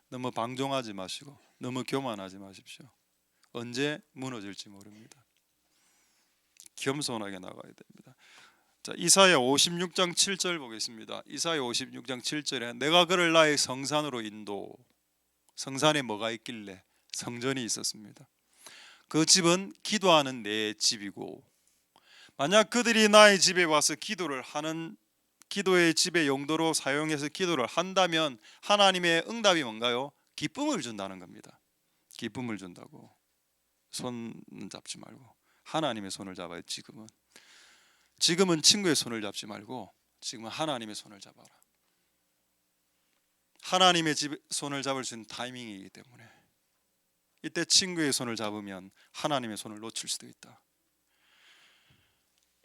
너무 방종하지 마시고 너무 교만하지 마십시오. 언제 무너질지 모릅니다. 겸손하게 나가야 됩니다. 자, 이사야 56장 7절 보겠습니다. 이사야 56장 7절에 내가 그를 나의 성산으로 인도. 성산에 뭐가 있길래? 성전이 있었습니다. 그 집은 기도하는 내 집이고, 만약 그들이 나의 집에 와서 기도를 하는, 기도의 집의 용도로 사용해서 기도를 한다면 하나님의 응답이 뭔가요? 기쁨을 준다는 겁니다. 기쁨을 준다고. 손 잡지 말고 하나님의 손을 잡아요. 지금은 친구의 손을 잡지 말고 지금은 하나님의 손을 잡아라. 하나님의 손을 잡을 수 있는 타이밍이기 때문에 이때 친구의 손을 잡으면 하나님의 손을 놓칠 수도 있다.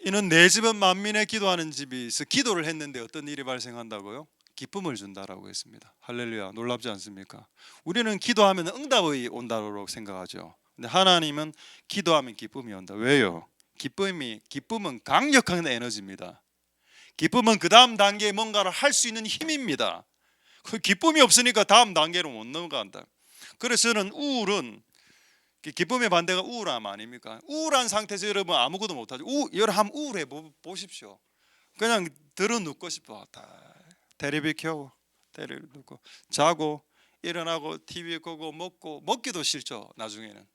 이는 내 집은 만민의 기도하는 집이 있어. 기도를 했는데 어떤 일이 발생한다고요? 기쁨을 준다라고 했습니다. 할렐루야. 놀랍지 않습니까? 우리는 기도하면 응답이 온다고 생각하죠. 근데 하나님은 기도하면 기쁨이 온다. 왜요? 기쁨은 강력한 에너지입니다. 기쁨은 그 다음 단계에 뭔가를 할 수 있는 힘입니다. 그 기쁨이 없으니까 다음 단계로 못 넘어간다. 그래서 저는 우울은 기쁨의 반대가 우울함 아닙니까? 우울한 상태에서 여러분 아무것도 못하죠. 여러분 한번 우울해 보십시오. 그냥 들어 눕고 싶어. 테레비 켜고 테레비 눕고 자고 일어나고 TV 보고 먹기도 싫죠. 나중에는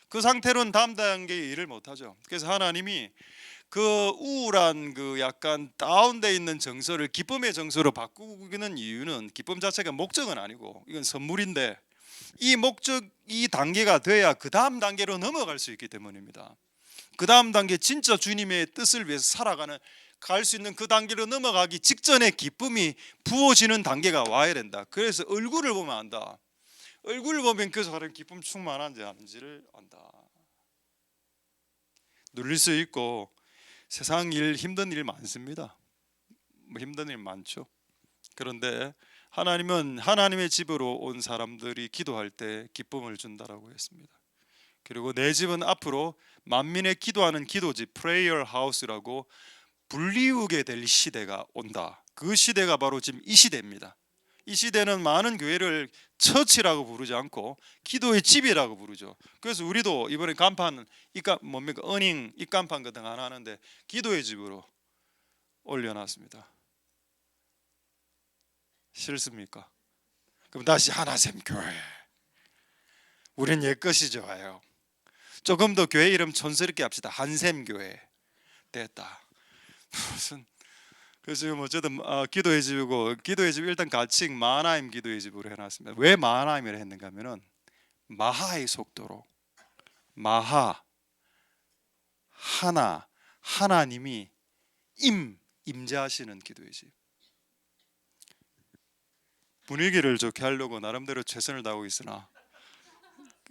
그 상태로는 다음 단계의 일을 못하죠. 그래서 하나님이 그 우울한 그 약간 다운돼 있는 정서를 기쁨의 정서로 바꾸는 이유는 기쁨 자체가 목적은 아니고 이건 선물인데 이 목적 이 단계가 돼야 그 다음 단계로 넘어갈 수 있기 때문입니다. 그 다음 단계 진짜 주님의 뜻을 위해서 살아가는 갈 수 있는 그 단계로 넘어가기 직전에 기쁨이 부어지는 단계가 와야 된다. 그래서 얼굴을 보면 안다. 얼굴을 보면 그 사람 기쁨 충만한지 아닌지를 안다. 누릴 수 있고 세상 일 힘든 일 많습니다. 힘든 일 많죠. 그런데 하나님은 하나님의 집으로 온 사람들이 기도할 때 기쁨을 준다라고 했습니다. 그리고 내 집은 앞으로 만민의 기도하는 기도집 프레이어 하우스라고 불리우게 될 시대가 온다. 그 시대가 바로 지금 이 시대입니다. 이 시대는 많은 교회를 처치라고 부르지 않고 기도의 집이라고 부르죠. 그래서 우리도 이번에 간판 뭡니까 어닝 입간판 같은 거 하나 하는데 기도의 집으로 올려놨습니다. 싫습니까? 그럼 다시 하나샘 교회. 우린 옛것이 좋아요. 조금 더 교회 이름 촌스럽게 합시다. 한샘 교회. 됐다. 무슨 그래서 지금 어쨌든 기도의 집이고 기도의 집 일단 가칭 마하나임 기도의 집으로 해놨습니다. 왜 마하나임을 했는가 하면은 마하의 속도로 마하 하나님이 임재하시는 기도의 집. 분위기를 좋게 하려고 나름대로 최선을 다하고 있으나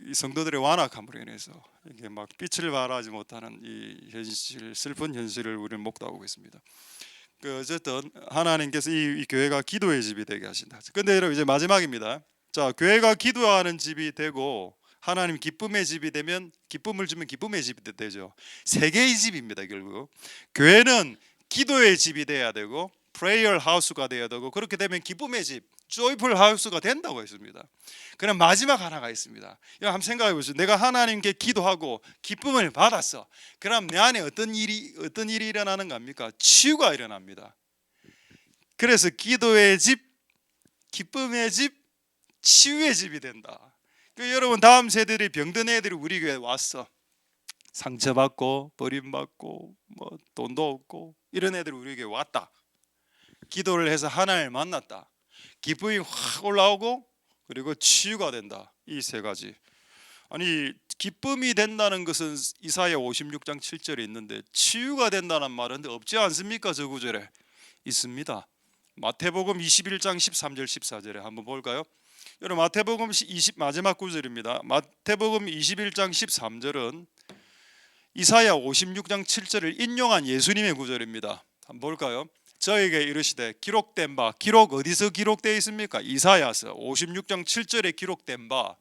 이 성도들의 완악함으로 인해서 이게 막 빛을 발하지 못하는 이 현실, 슬픈 현실을 우리는 목도하고 있습니다. 어쨌든 하나님께서 이 교회가 기도의 집이 되게 하신다. 근데 여러분 이제 마지막입니다. 자, 교회가 기도하는 집이 되고 하나님 기쁨의 집이 되면 기쁨을 주면 기쁨의 집이 되죠. 세 개의 집입니다. 결국 교회는 기도의 집이 돼야 되고 프레이어 하우스가 돼야 되고 그렇게 되면 기쁨의 집 조이풀 하우스가 된다고 했습니다. 그럼 마지막 하나가 있습니다. 한번 생각해 보세요. 내가 하나님께 기도하고 기쁨을 받았어. 그럼 내 안에 어떤 일이 일어나는 겁니까? 치유가 일어납니다. 그래서 기도의 집, 기쁨의 집, 치유의 집이 된다. 여러분 다음 세대들이 병든 애들이 우리 교회에 왔어. 상처받고 버림받고 뭐 돈도 없고 이런 애들이 우리 교회에 왔다. 기도를 해서 하나님을 만났다. 기쁨이 확 올라오고 그리고 치유가 된다. 이 세 가지. 아니 기쁨이 된다는 것은 이사야 56장 7절에 있는데 치유가 된다는 말은 없지 않습니까? 저 구절에 있습니다. 마태복음 21장 13절 14절에 한번 볼까요? 여러분 마태복음 20 마지막 구절입니다. 마태복음 21장 13절은 이사야 56장 7절을 인용한 예수님의 구절입니다. 한번 볼까요? 저에게 이르시되 기록된 바, 기록 어디서 기록되어 있습니까? 이사야서 56장 7절에 기록된 바,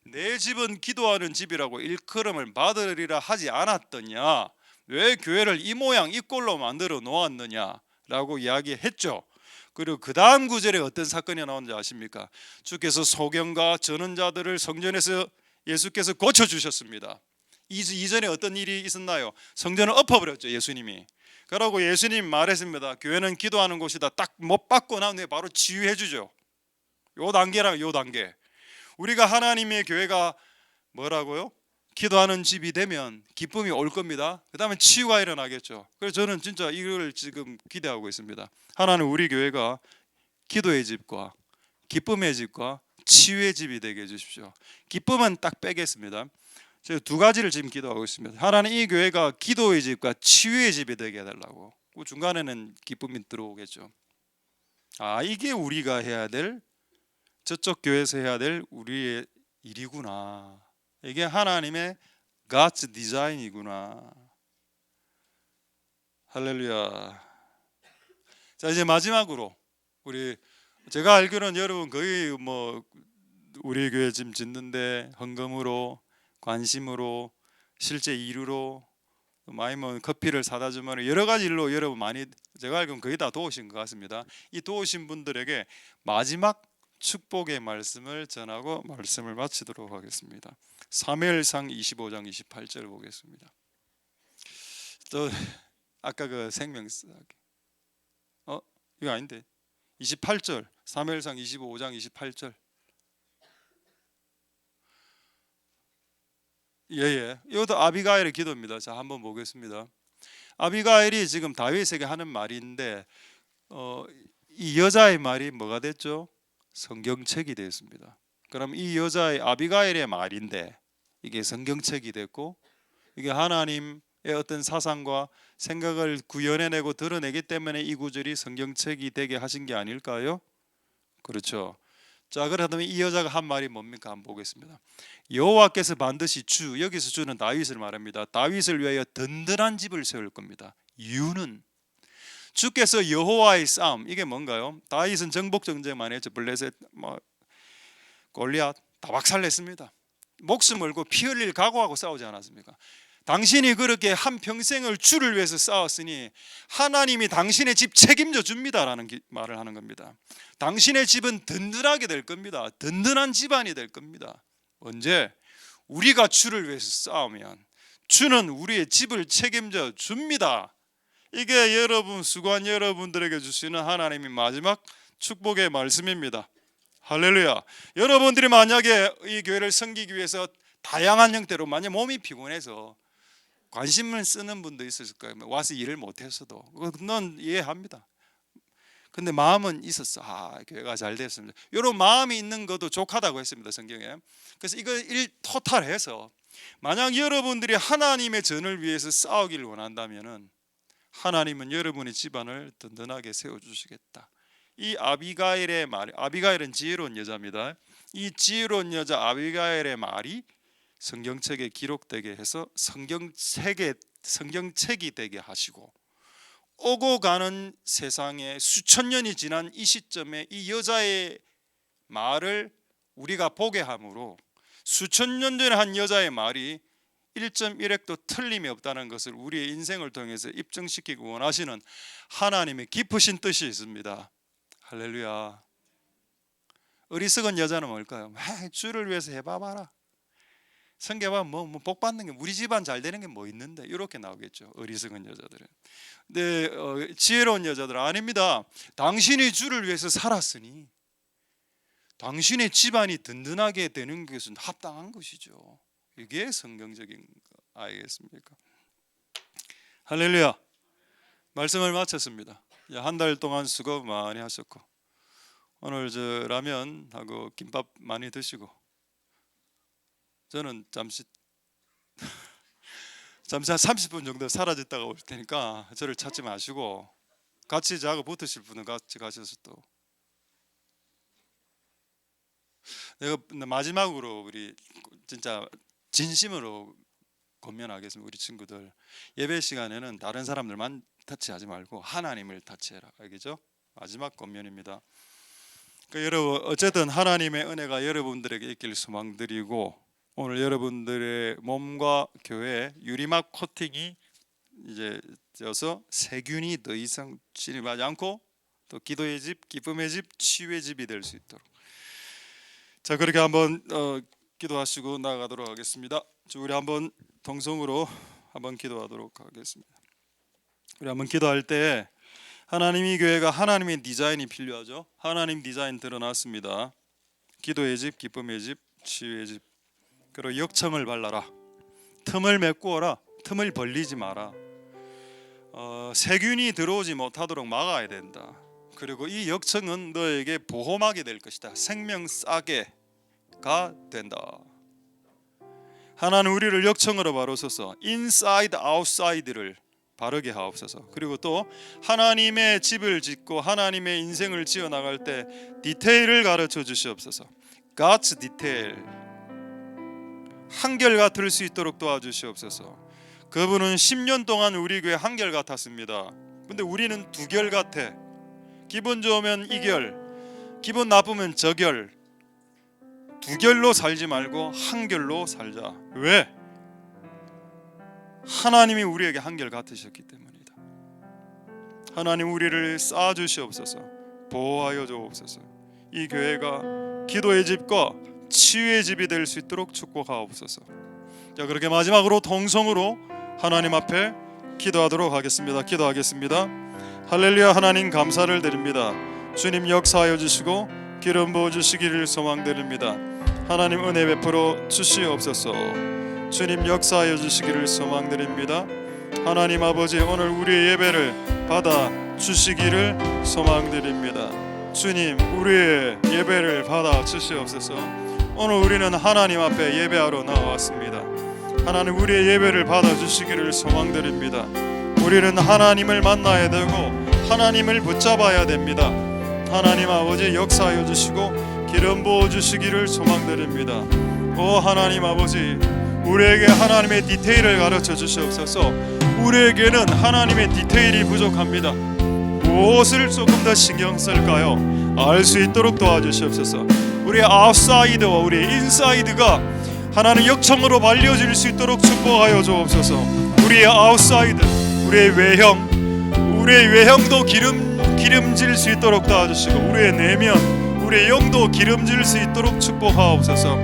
내 집은 기도하는 집이라고 일컬음을 받으리라 하지 않았더냐? 왜 교회를 이 모양 이 꼴로 만들어 놓았느냐? 라고 이야기했죠. 그리고 그 다음 구절에 어떤 사건이 나오는지 아십니까? 주께서 소경과 전원자들을 성전에서 예수께서 고쳐주셨습니다. 이전에 어떤 일이 있었나요? 성전을 엎어버렸죠. 예수님이. 그러고 예수님 말했습니다. 교회는 기도하는 곳이다. 딱 못 받고 난 후에 바로 치유해 주죠. 요 단계랑 요 단계. 우리가 하나님의 교회가 뭐라고요? 기도하는 집이 되면 기쁨이 올 겁니다. 그 다음에 치유가 일어나겠죠. 그래서 저는 진짜 이걸 지금 기대하고 있습니다. 하나님 우리 교회가 기도의 집과 기쁨의 집과 치유의 집이 되게 해주십시오. 기쁨은 딱 빼겠습니다. 제가 두 가지를 지금 기도하고 있습니다. 하나는 이 교회가 기도의 집과 치유의 집이 되게 해달라고. 그 중간에는 기쁨이 들어오겠죠. 이게 우리가 해야 될, 저쪽 교회에서 해야 될 우리의 일이구나. 이게 하나님의 God's design이구나. 할렐루야. 자 이제 마지막으로 제가 알기로는 여러분 거의 뭐 우리 교회 지금 짓는데 헌금으로 관심으로 실제 일으로 많이 뭐 커피를 사다 주면 여러 가지 일로 여러분 많이 제가 알기로는 거의 다 도우신 것 같습니다. 이 도우신 분들에게 마지막 축복의 말씀을 전하고 말씀을 마치도록 하겠습니다. 사무엘상 25장 28절 보겠습니다. 또 아까 그 생명사 이거 아닌데 28절 사무엘상 25장 28절 예예 이것도 아비가일의 기도입니다. 자 한번 보겠습니다. 아비가일이 지금 다윗에게 하는 말인데 이 여자의 말이 뭐가 됐죠? 성경책이 됐습니다. 그럼 이 여자의 아비가일의 말인데 이게 성경책이 됐고 이게 하나님의 어떤 사상과 생각을 구현해내고 드러내기 때문에 이 구절이 성경책이 되게 하신 게 아닐까요? 그렇죠. 자 그렇다면 이 여자가 한 말이 뭡니까? 한번 보겠습니다. 여호와께서 반드시 여기서 주는 다윗을 말합니다. 다윗을 위하여 든든한 집을 세울 겁니다. 이유는 주께서 여호와의 싸움 이게 뭔가요? 다윗은 정복 전쟁만 했죠. 블레셋 골리앗 다 박살냈습니다. 목숨 걸고 피 흘릴 각오하고 싸우지 않았습니까? 당신이 그렇게 한평생을 주를 위해서 싸웠으니 하나님이 당신의 집 책임져 줍니다라는 말을 하는 겁니다. 당신의 집은 든든하게 될 겁니다. 든든한 집안이 될 겁니다. 언제? 우리가 주를 위해서 싸우면 주는 우리의 집을 책임져 줍니다. 이게 여러분 수고한 여러분들에게 주시는 하나님의 마지막 축복의 말씀입니다. 할렐루야. 여러분들이 만약에 이 교회를 섬기기 위해서 다양한 형태로 만약 몸이 피곤해서 관심을 쓰는 분도 있었을 거예요. 와서 일을 못했어도 넌 이해합니다. 근데 마음은 있었어. 교회가 잘 됐습니다. 이런 마음이 있는 것도 족하다고 했습니다. 성경에. 그래서 이거 토탈해서 만약 여러분들이 하나님의 전을 위해서 싸우기를 원한다면은 하나님은 여러분의 집안을 든든하게 세워주시겠다. 이 아비가일의 말, 아비가일은 지혜로운 여자입니다. 이 지혜로운 여자 아비가일의 말이 성경책에 기록되게 해서 성경책이 되게 하시고 오고 가는 세상에 수천 년이 지난 이 시점에 이 여자의 말을 우리가 보게 함으로 수천 년 전에 한 여자의 말이 1.1획도 틀림이 없다는 것을 우리의 인생을 통해서 입증시키고 원하시는 하나님의 깊으신 뜻이 있습니다. 할렐루야. 어리석은 여자는 뭘까요? 주를 위해서 해봐봐라. 성경에 뭐 복 받는 게 우리 집안 잘 되는 게 뭐 있는데 이렇게 나오겠죠. 어리석은 여자들은. 근데 지혜로운 여자들은 아닙니다. 당신이 주를 위해서 살았으니 당신의 집안이 든든하게 되는 것은 합당한 것이죠. 이게 성경적인 거 아니겠습니까? 할렐루야. 말씀을 마쳤습니다. 한 달 동안 수고 많이 하셨고 오늘 저 라면하고 김밥 많이 드시고 저는 잠시 한 30분 정도 사라졌다가 올 테니까 저를 찾지 마시고 같이 저하고 붙으실 분은 같이 가셔서 또 내가 마지막으로 우리 진짜 진심으로 권면하겠습니다. 우리 친구들 예배 시간에는 다른 사람들만 터치하지 말고 하나님을 터치해라. 알겠죠? 마지막 권면입니다. 그러니까 여러분 어쨌든 하나님의 은혜가 여러분들에게 있길 소망드리고 오늘 여러분들의 몸과 교회에 유리막 코팅이 이제 되어서 세균이 더 이상 침입하지 않고 또 기도의 집, 기쁨의 집, 치유의 집이 될 수 있도록 자 그렇게 한번 기도하시고 나아가도록 하겠습니다. 우리 한번 동성으로 한번 기도하도록 하겠습니다. 우리 한번 기도할 때 하나님의 교회가 하나님의 디자인이 필요하죠. 하나님 디자인 드러났습니다. 기도의 집, 기쁨의 집, 치유의 집 그리고 역청을 발라라. 틈을 메꾸어라. 틈을 벌리지 마라. 세균이 들어오지 못하도록 막아야 된다. 그리고 이 역청은 너에게 보호막이 될 것이다. 생명싸개가 된다. 하나는 우리를 역청으로 바로서서 인사이드 아웃사이드를 바르게 하옵소서. 그리고 또 하나님의 집을 짓고 하나님의 인생을 지어나갈 때 디테일을 가르쳐 주시옵소서. God's detail 한결같을 수 있도록 도와주시옵소서. 그분은 10년 동안 우리 교회 한결같았습니다. 근데 우리는 두결 같아. 기분 좋으면 이결, 기분 나쁘면 저결. 두결로 살지 말고 한결로 살자. 왜? 하나님이 우리에게 한결 같으셨기 때문이다. 하나님 우리를 쌓아주시옵소서. 보호하여 주옵소서. 이 교회가 기도의 집과 치유의 집이 될 수 있도록 축복하옵소서. 자, 그렇게 마지막으로 통성으로 하나님 앞에 기도하도록 하겠습니다. 기도하겠습니다. 할렐루야. 하나님 감사를 드립니다. 주님 역사하여 주시고 기름 부어 주시기를 소망드립니다. 하나님 은혜 베풀어 주시옵소서. 주님 역사하여 주시기를 소망드립니다. 하나님 아버지 오늘 우리의 예배를 받아 주시기를 소망드립니다. 주님 우리의 예배를 받아 주시옵소서. 오늘 우리는 하나님 앞에 예배하러 나왔습니다. 하나님 우리의 예배를 받아 주시기를 소망드립니다. 우리는 하나님을 만나야 되고 하나님을 붙잡아야 됩니다. 하나님 아버지 역사하여 주시고 기름 부어 주시기를 소망드립니다. 오 하나님 아버지 우리에게 하나님의 디테일을 가르쳐 주시옵소서. 우리에게는 하나님의 디테일이 부족합니다. 무엇을 조금 더 신경 쓸까요? 알 수 있도록 도와주시옵소서. 우리의 아웃사이드와 우리의 인사이드가 하나님 역청으로 발려질 수 있도록 축복하여 주옵소서. 우리의 아웃사이드, 우리의 외형도 기름질 수 있도록 도와주시고 우리의 내면, 우리의 영도 기름질 수 있도록 축복하옵소서.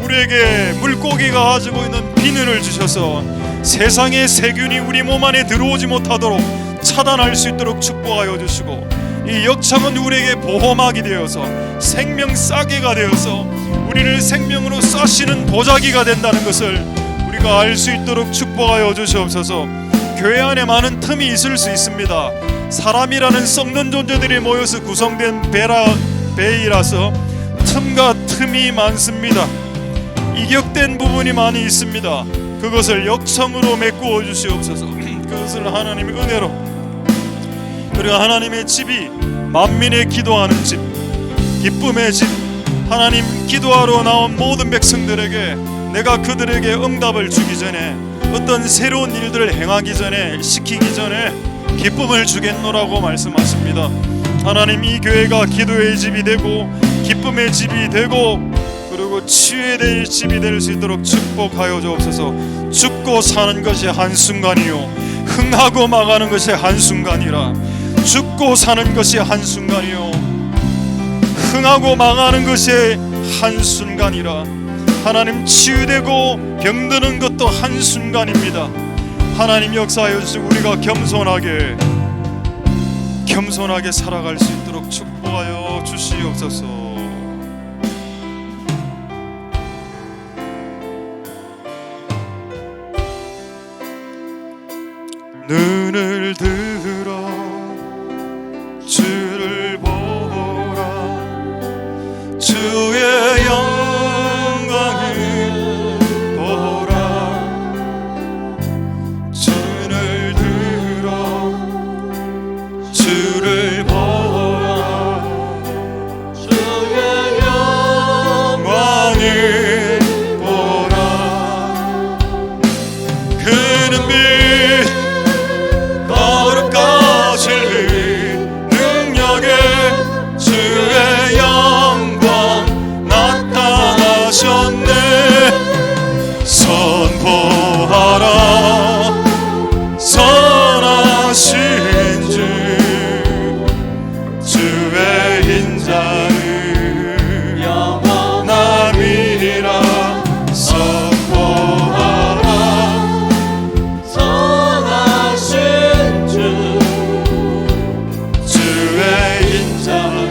우리에게 물고기가 가지고 있는 비늘을 주셔서 세상의 세균이 우리 몸 안에 들어오지 못하도록 차단할 수 있도록 축복하여 주시고 이 역청은 우리에게 보호막이 되어서 생명 싸개가 되어서 우리를 생명으로 싸시는 보자기가 된다는 것을 우리가 알 수 있도록 축복하여 주시옵소서. 교회 안에 많은 틈이 있을 수 있습니다. 사람이라는 썩는 존재들이 모여서 구성된 배이라서 틈과 틈이 많습니다. 이격된 부분이 많이 있습니다. 그것을 역청으로 메꾸어 주시옵소서. 그것을 하나님의 은혜로, 그리고 하나님의 집이 만민의 기도하는 집, 기쁨의 집, 하나님 기도하러 나온 모든 백성들에게 내가 그들에게 응답을 주기 전에 어떤 새로운 일들을 행하기 전에 시키기 전에 기쁨을 주겠노라고 말씀하십니다. 하나님 이 교회가 기도의 집이 되고 기쁨의 집이 되고 그리고 치유의 집이 될 수 있도록 축복하여 주옵소서. 죽고 사는 것이 한순간이요 흥하고 망하는 것이 한순간이라. 죽고 사는 것이 한순간이요 흥하고 망하는 것이 한순간이라. 하나님 치유되고 병드는 것도 한순간입니다. 하나님 역사하여 주시고 우리가 겸손하게 살아갈 수 있도록 축복하여 주시옵소서. 눈을 들어 주를 보라. 주의 영광을 보라. 주를 들어 주를 보라. 주의 영광을 보라. 그는 빛 거룩하신 능력에 주의 영광 나타나셨네. 선포하라 선하신 주 주의 인자는 영원함이라. 선포하라 선하신 주 주의 인자는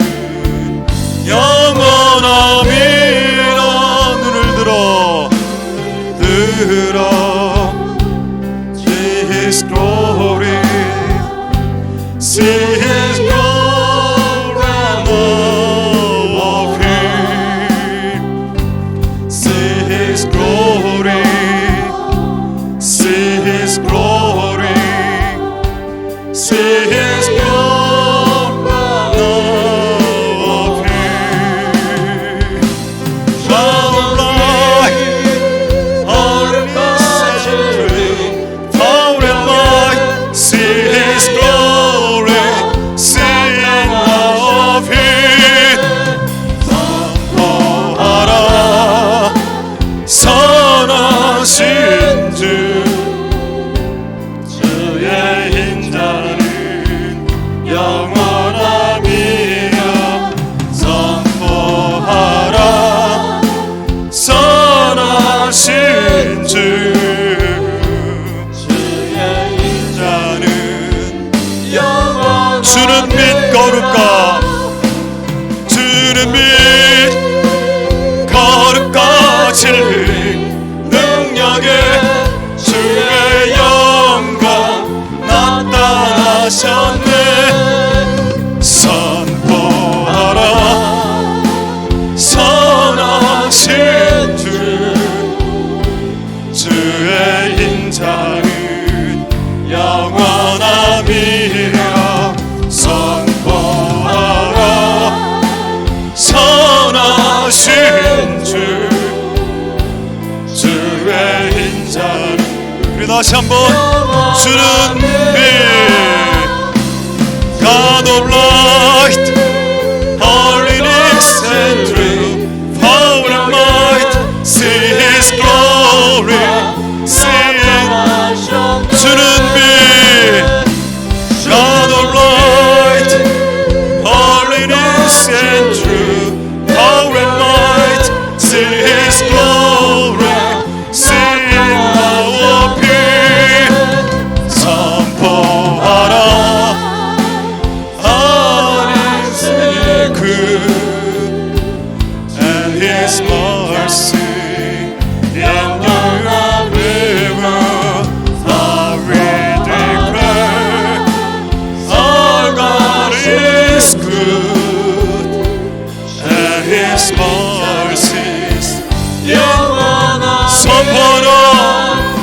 영원함이라. 눈을 들어 See His glory, see His glory of Him, see His glory, see His glory, see His glory of Him. Flower of light, all in power and might, see His glory, sing of Him. 선포하라 선하신 주 주의 인자는 부를까? 주님이 거룩과 진리 능력에 주의 영광 나타나셨네. 선포하라 선하신 주 주의 인자는 영원함이라. 선포하라 선하신 주 주의 인자는. 우리 다시 한번 주는 빛 God of light holiness and truth power and might see his glory see 주는 빛 God of light holiness and truth power and might see his glory see our peace. 선포하라 하나님의 good and his mercy endureth forever. We declare our God is good and his mercies 영원하네.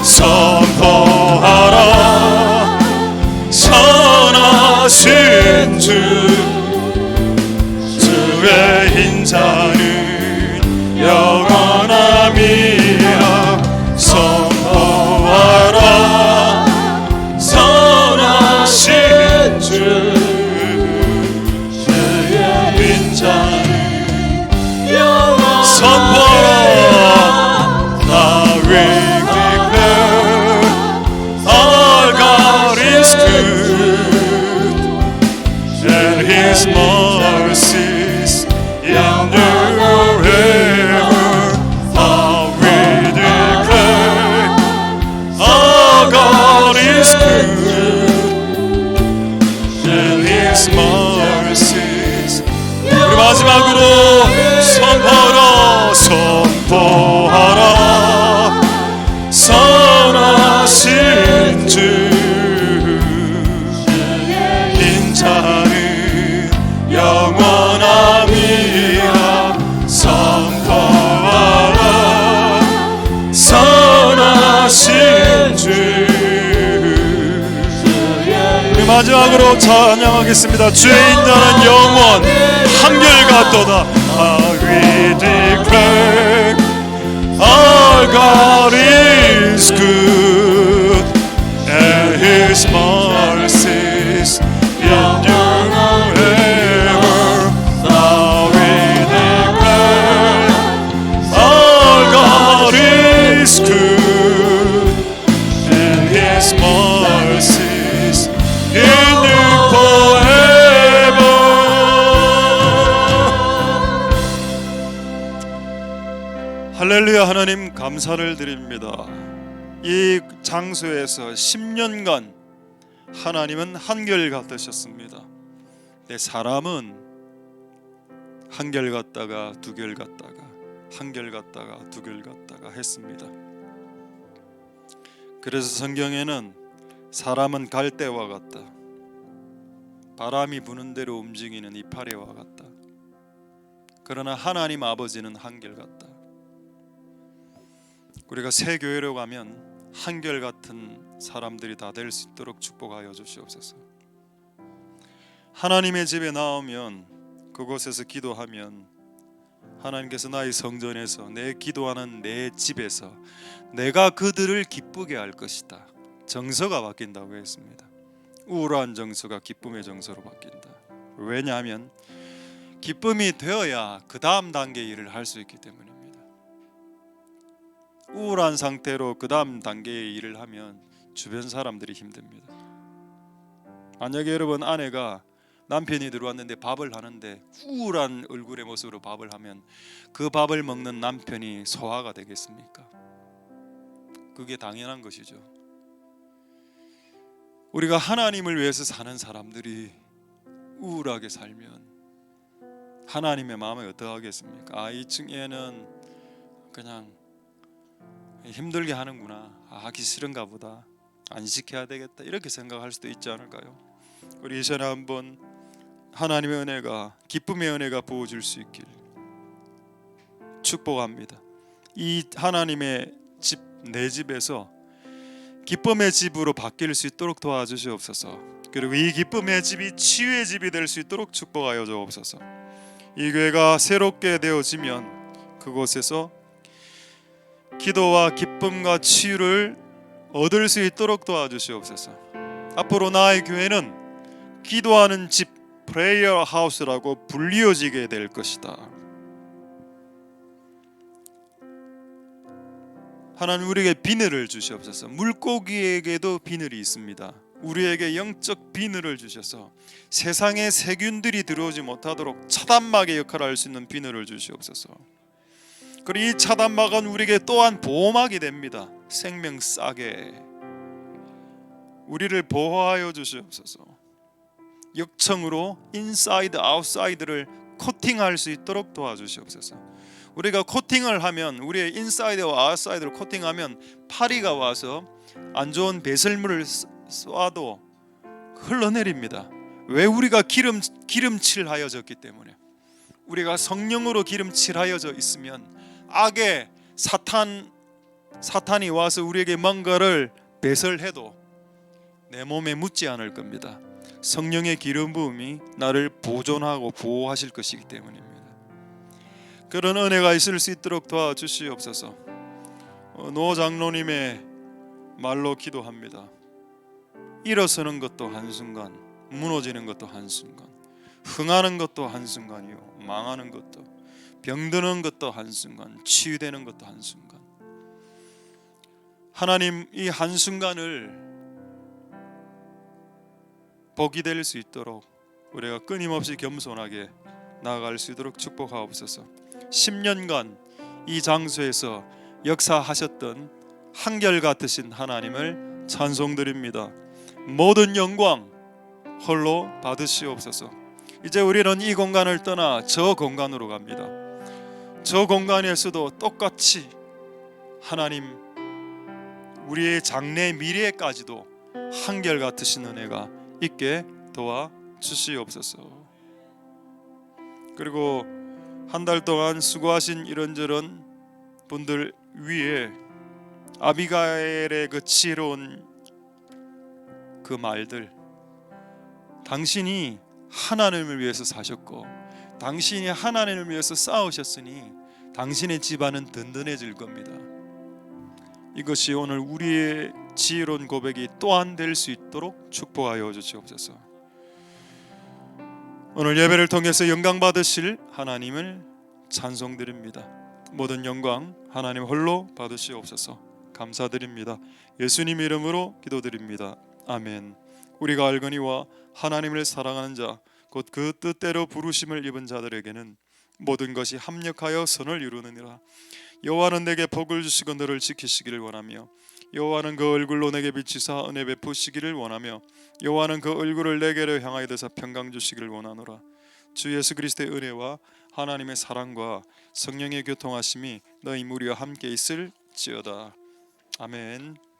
선포하라 선하신 주 주의 인자는 영원함이라. 선포하라 선하신 주 주의 인자는 영원함이라. 선포하라 Now we declare our God is good and his mercies endure forever. Now we declare our God is good and his mercies. 우리 마지막으로 선포하라 선하신 주 인자는 영원함이라. 선포하라 선하신 주. 우리 마지막으로 찬양하겠습니다. 주의 인자는 영원 한결같도다. We declare our God is good and his mercies endure forever. Now we declare our God is good and his mercies endure forever. 할렐루야. 하나님 감사를 드립니다. 이 장소에서 10년간 하나님은 한결같으셨습니다. 내 사람은 한결같다가 두결같다가 한결같다가 두결같다가 했습니다. 그래서 성경에는 사람은 갈대와 같다, 바람이 부는 대로 움직이는 이파리와 같다. 그러나 하나님 아버지는 한결같다. 우리가 새 교회로 가면 한결같은 사람들이 다 될 수 있도록 축복하여 주시옵소서. 하나님의 집에 나오면 그곳에서 기도하면 하나님께서 나의 성전에서 내 기도하는 내 집에서 내가 그들을 기쁘게 할 것이다. 정서가 바뀐다고 했습니다. 우울한 정서가 기쁨의 정서로 바뀐다. 왜냐하면 기쁨이 되어야 그 다음 단계의 일을 할 수 있기 때문입니다. 우울한 상태로 그 다음 단계의 일을 하면 주변 사람들이 힘듭니다. 만약에 여러분 아내가 남편이 들어왔는데 밥을 하는데 우울한 얼굴의 모습으로 밥을 하면 그 밥을 먹는 남편이 소화가 되겠습니까? 그게 당연한 것이죠. 우리가 하나님을 위해서 사는 사람들이 우울하게 살면 하나님의 마음이 어떠하겠습니까? 이 층에는 그냥 힘들게 하는구나, 하기 싫은가 보다, 안 시켜야 되겠다, 이렇게 생각할 수도 있지 않을까요? 우리 이 시간에 한번 하나님의 은혜가, 기쁨의 은혜가 부어질 수 있길 축복합니다. 이 하나님의 집, 내 집에서 기쁨의 집으로 바뀔 수 있도록 도와주시옵소서. 그리고 이 기쁨의 집이 치유의 집이 될 수 있도록 축복하여 주옵소서. 이 교회가 새롭게 되어지면 그곳에서 기도와 기쁨과 치유를 얻을 수 있도록 도와주시옵소서. 앞으로 나의 교회는 기도하는 집, 프레이어 하우스라고 불리워지게 될 것이다. 하나님, 우리에게 비늘을 주시옵소서. 물고기에게도 비늘이 있습니다. 우리에게 영적 비늘을 주셔서 세상의 세균들이 들어오지 못하도록 차단막의 역할을 할 수 있는 비늘을 주시옵소서. 그리고 이 차단막은 우리에게 또한 보호막이 됩니다. 생명싸게 우리를 보호하여 주시옵소서. 역청으로 인사이드 아웃사이드를 코팅할 수 있도록 도와주시옵소서. 우리가 코팅을 하면, 우리의 인사이드와 아웃사이드를 코팅하면 파리가 와서 안 좋은 배설물을 쏴도 흘러내립니다. 왜? 우리가 기름칠하여졌기 때문에. 우리가 성령으로 기름칠하여져 있으면 악의 사탄이 와서 우리에게 뭔가를 배설해도 내 몸에 묻지 않을 겁니다. 성령의 기름 부음이 나를 보존하고 보호하실 것이기 때문입니다. 그런 은혜가 있을 수 있도록 도와주시옵소서. 노 장로님의 말로 기도합니다. 일어서는 것도 한순간, 무너지는 것도 한순간, 흥하는 것도 한순간이요, 망하는 것도, 병드는 것도 한순간, 치유되는 것도 한순간. 하나님, 이 한순간을 복이 될 수 있도록 우리가 끊임없이 겸손하게 나아갈 수 있도록 축복하옵소서. 10년간 이 장소에서 역사하셨던 한결같으신 하나님을 찬송드립니다. 모든 영광 홀로 받으시옵소서. 이제 우리는 이 공간을 떠나 저 공간으로 갑니다. 저 공간에서도 똑같이 하나님, 우리의 장래 미래까지도 한결같으신 은혜가 있게 도와주시옵소서. 그리고 한 달 동안 수고하신 이런저런 분들 위에 아비가일의 그 지혜로운 그 말들, 당신이 하나님을 위해서 사셨고 당신이 하나님을 위해서 싸우셨으니 당신의 집안은 든든해질 겁니다. 이것이 오늘 우리의 지혜로운 고백이 또한 될 수 있도록 축복하여 주시옵소서. 오늘 예배를 통해서 영광 받으실 하나님을 찬송드립니다. 모든 영광 하나님 홀로 받으시옵소서. 감사드립니다. 예수님 이름으로 기도드립니다. 아멘. 우리가 알거니와 하나님을 사랑하는 자, 곧 그 뜻대로 부르심을 입은 자들에게는 모든 것이 합력하여 선을 이루느니라. 여호와는 내게 복을 주시고 너를 지키시기를 원하며, 여호와는 그 얼굴로 내게 비치사 은혜 베푸시기를 원하며, 여호와는 그 얼굴을 내게로 향하여 드사 평강 주시기를 원하노라. 주 예수 그리스도의 은혜와 하나님의 사랑과 성령의 교통하심이 너희 무리와 함께 있을지어다. 아멘.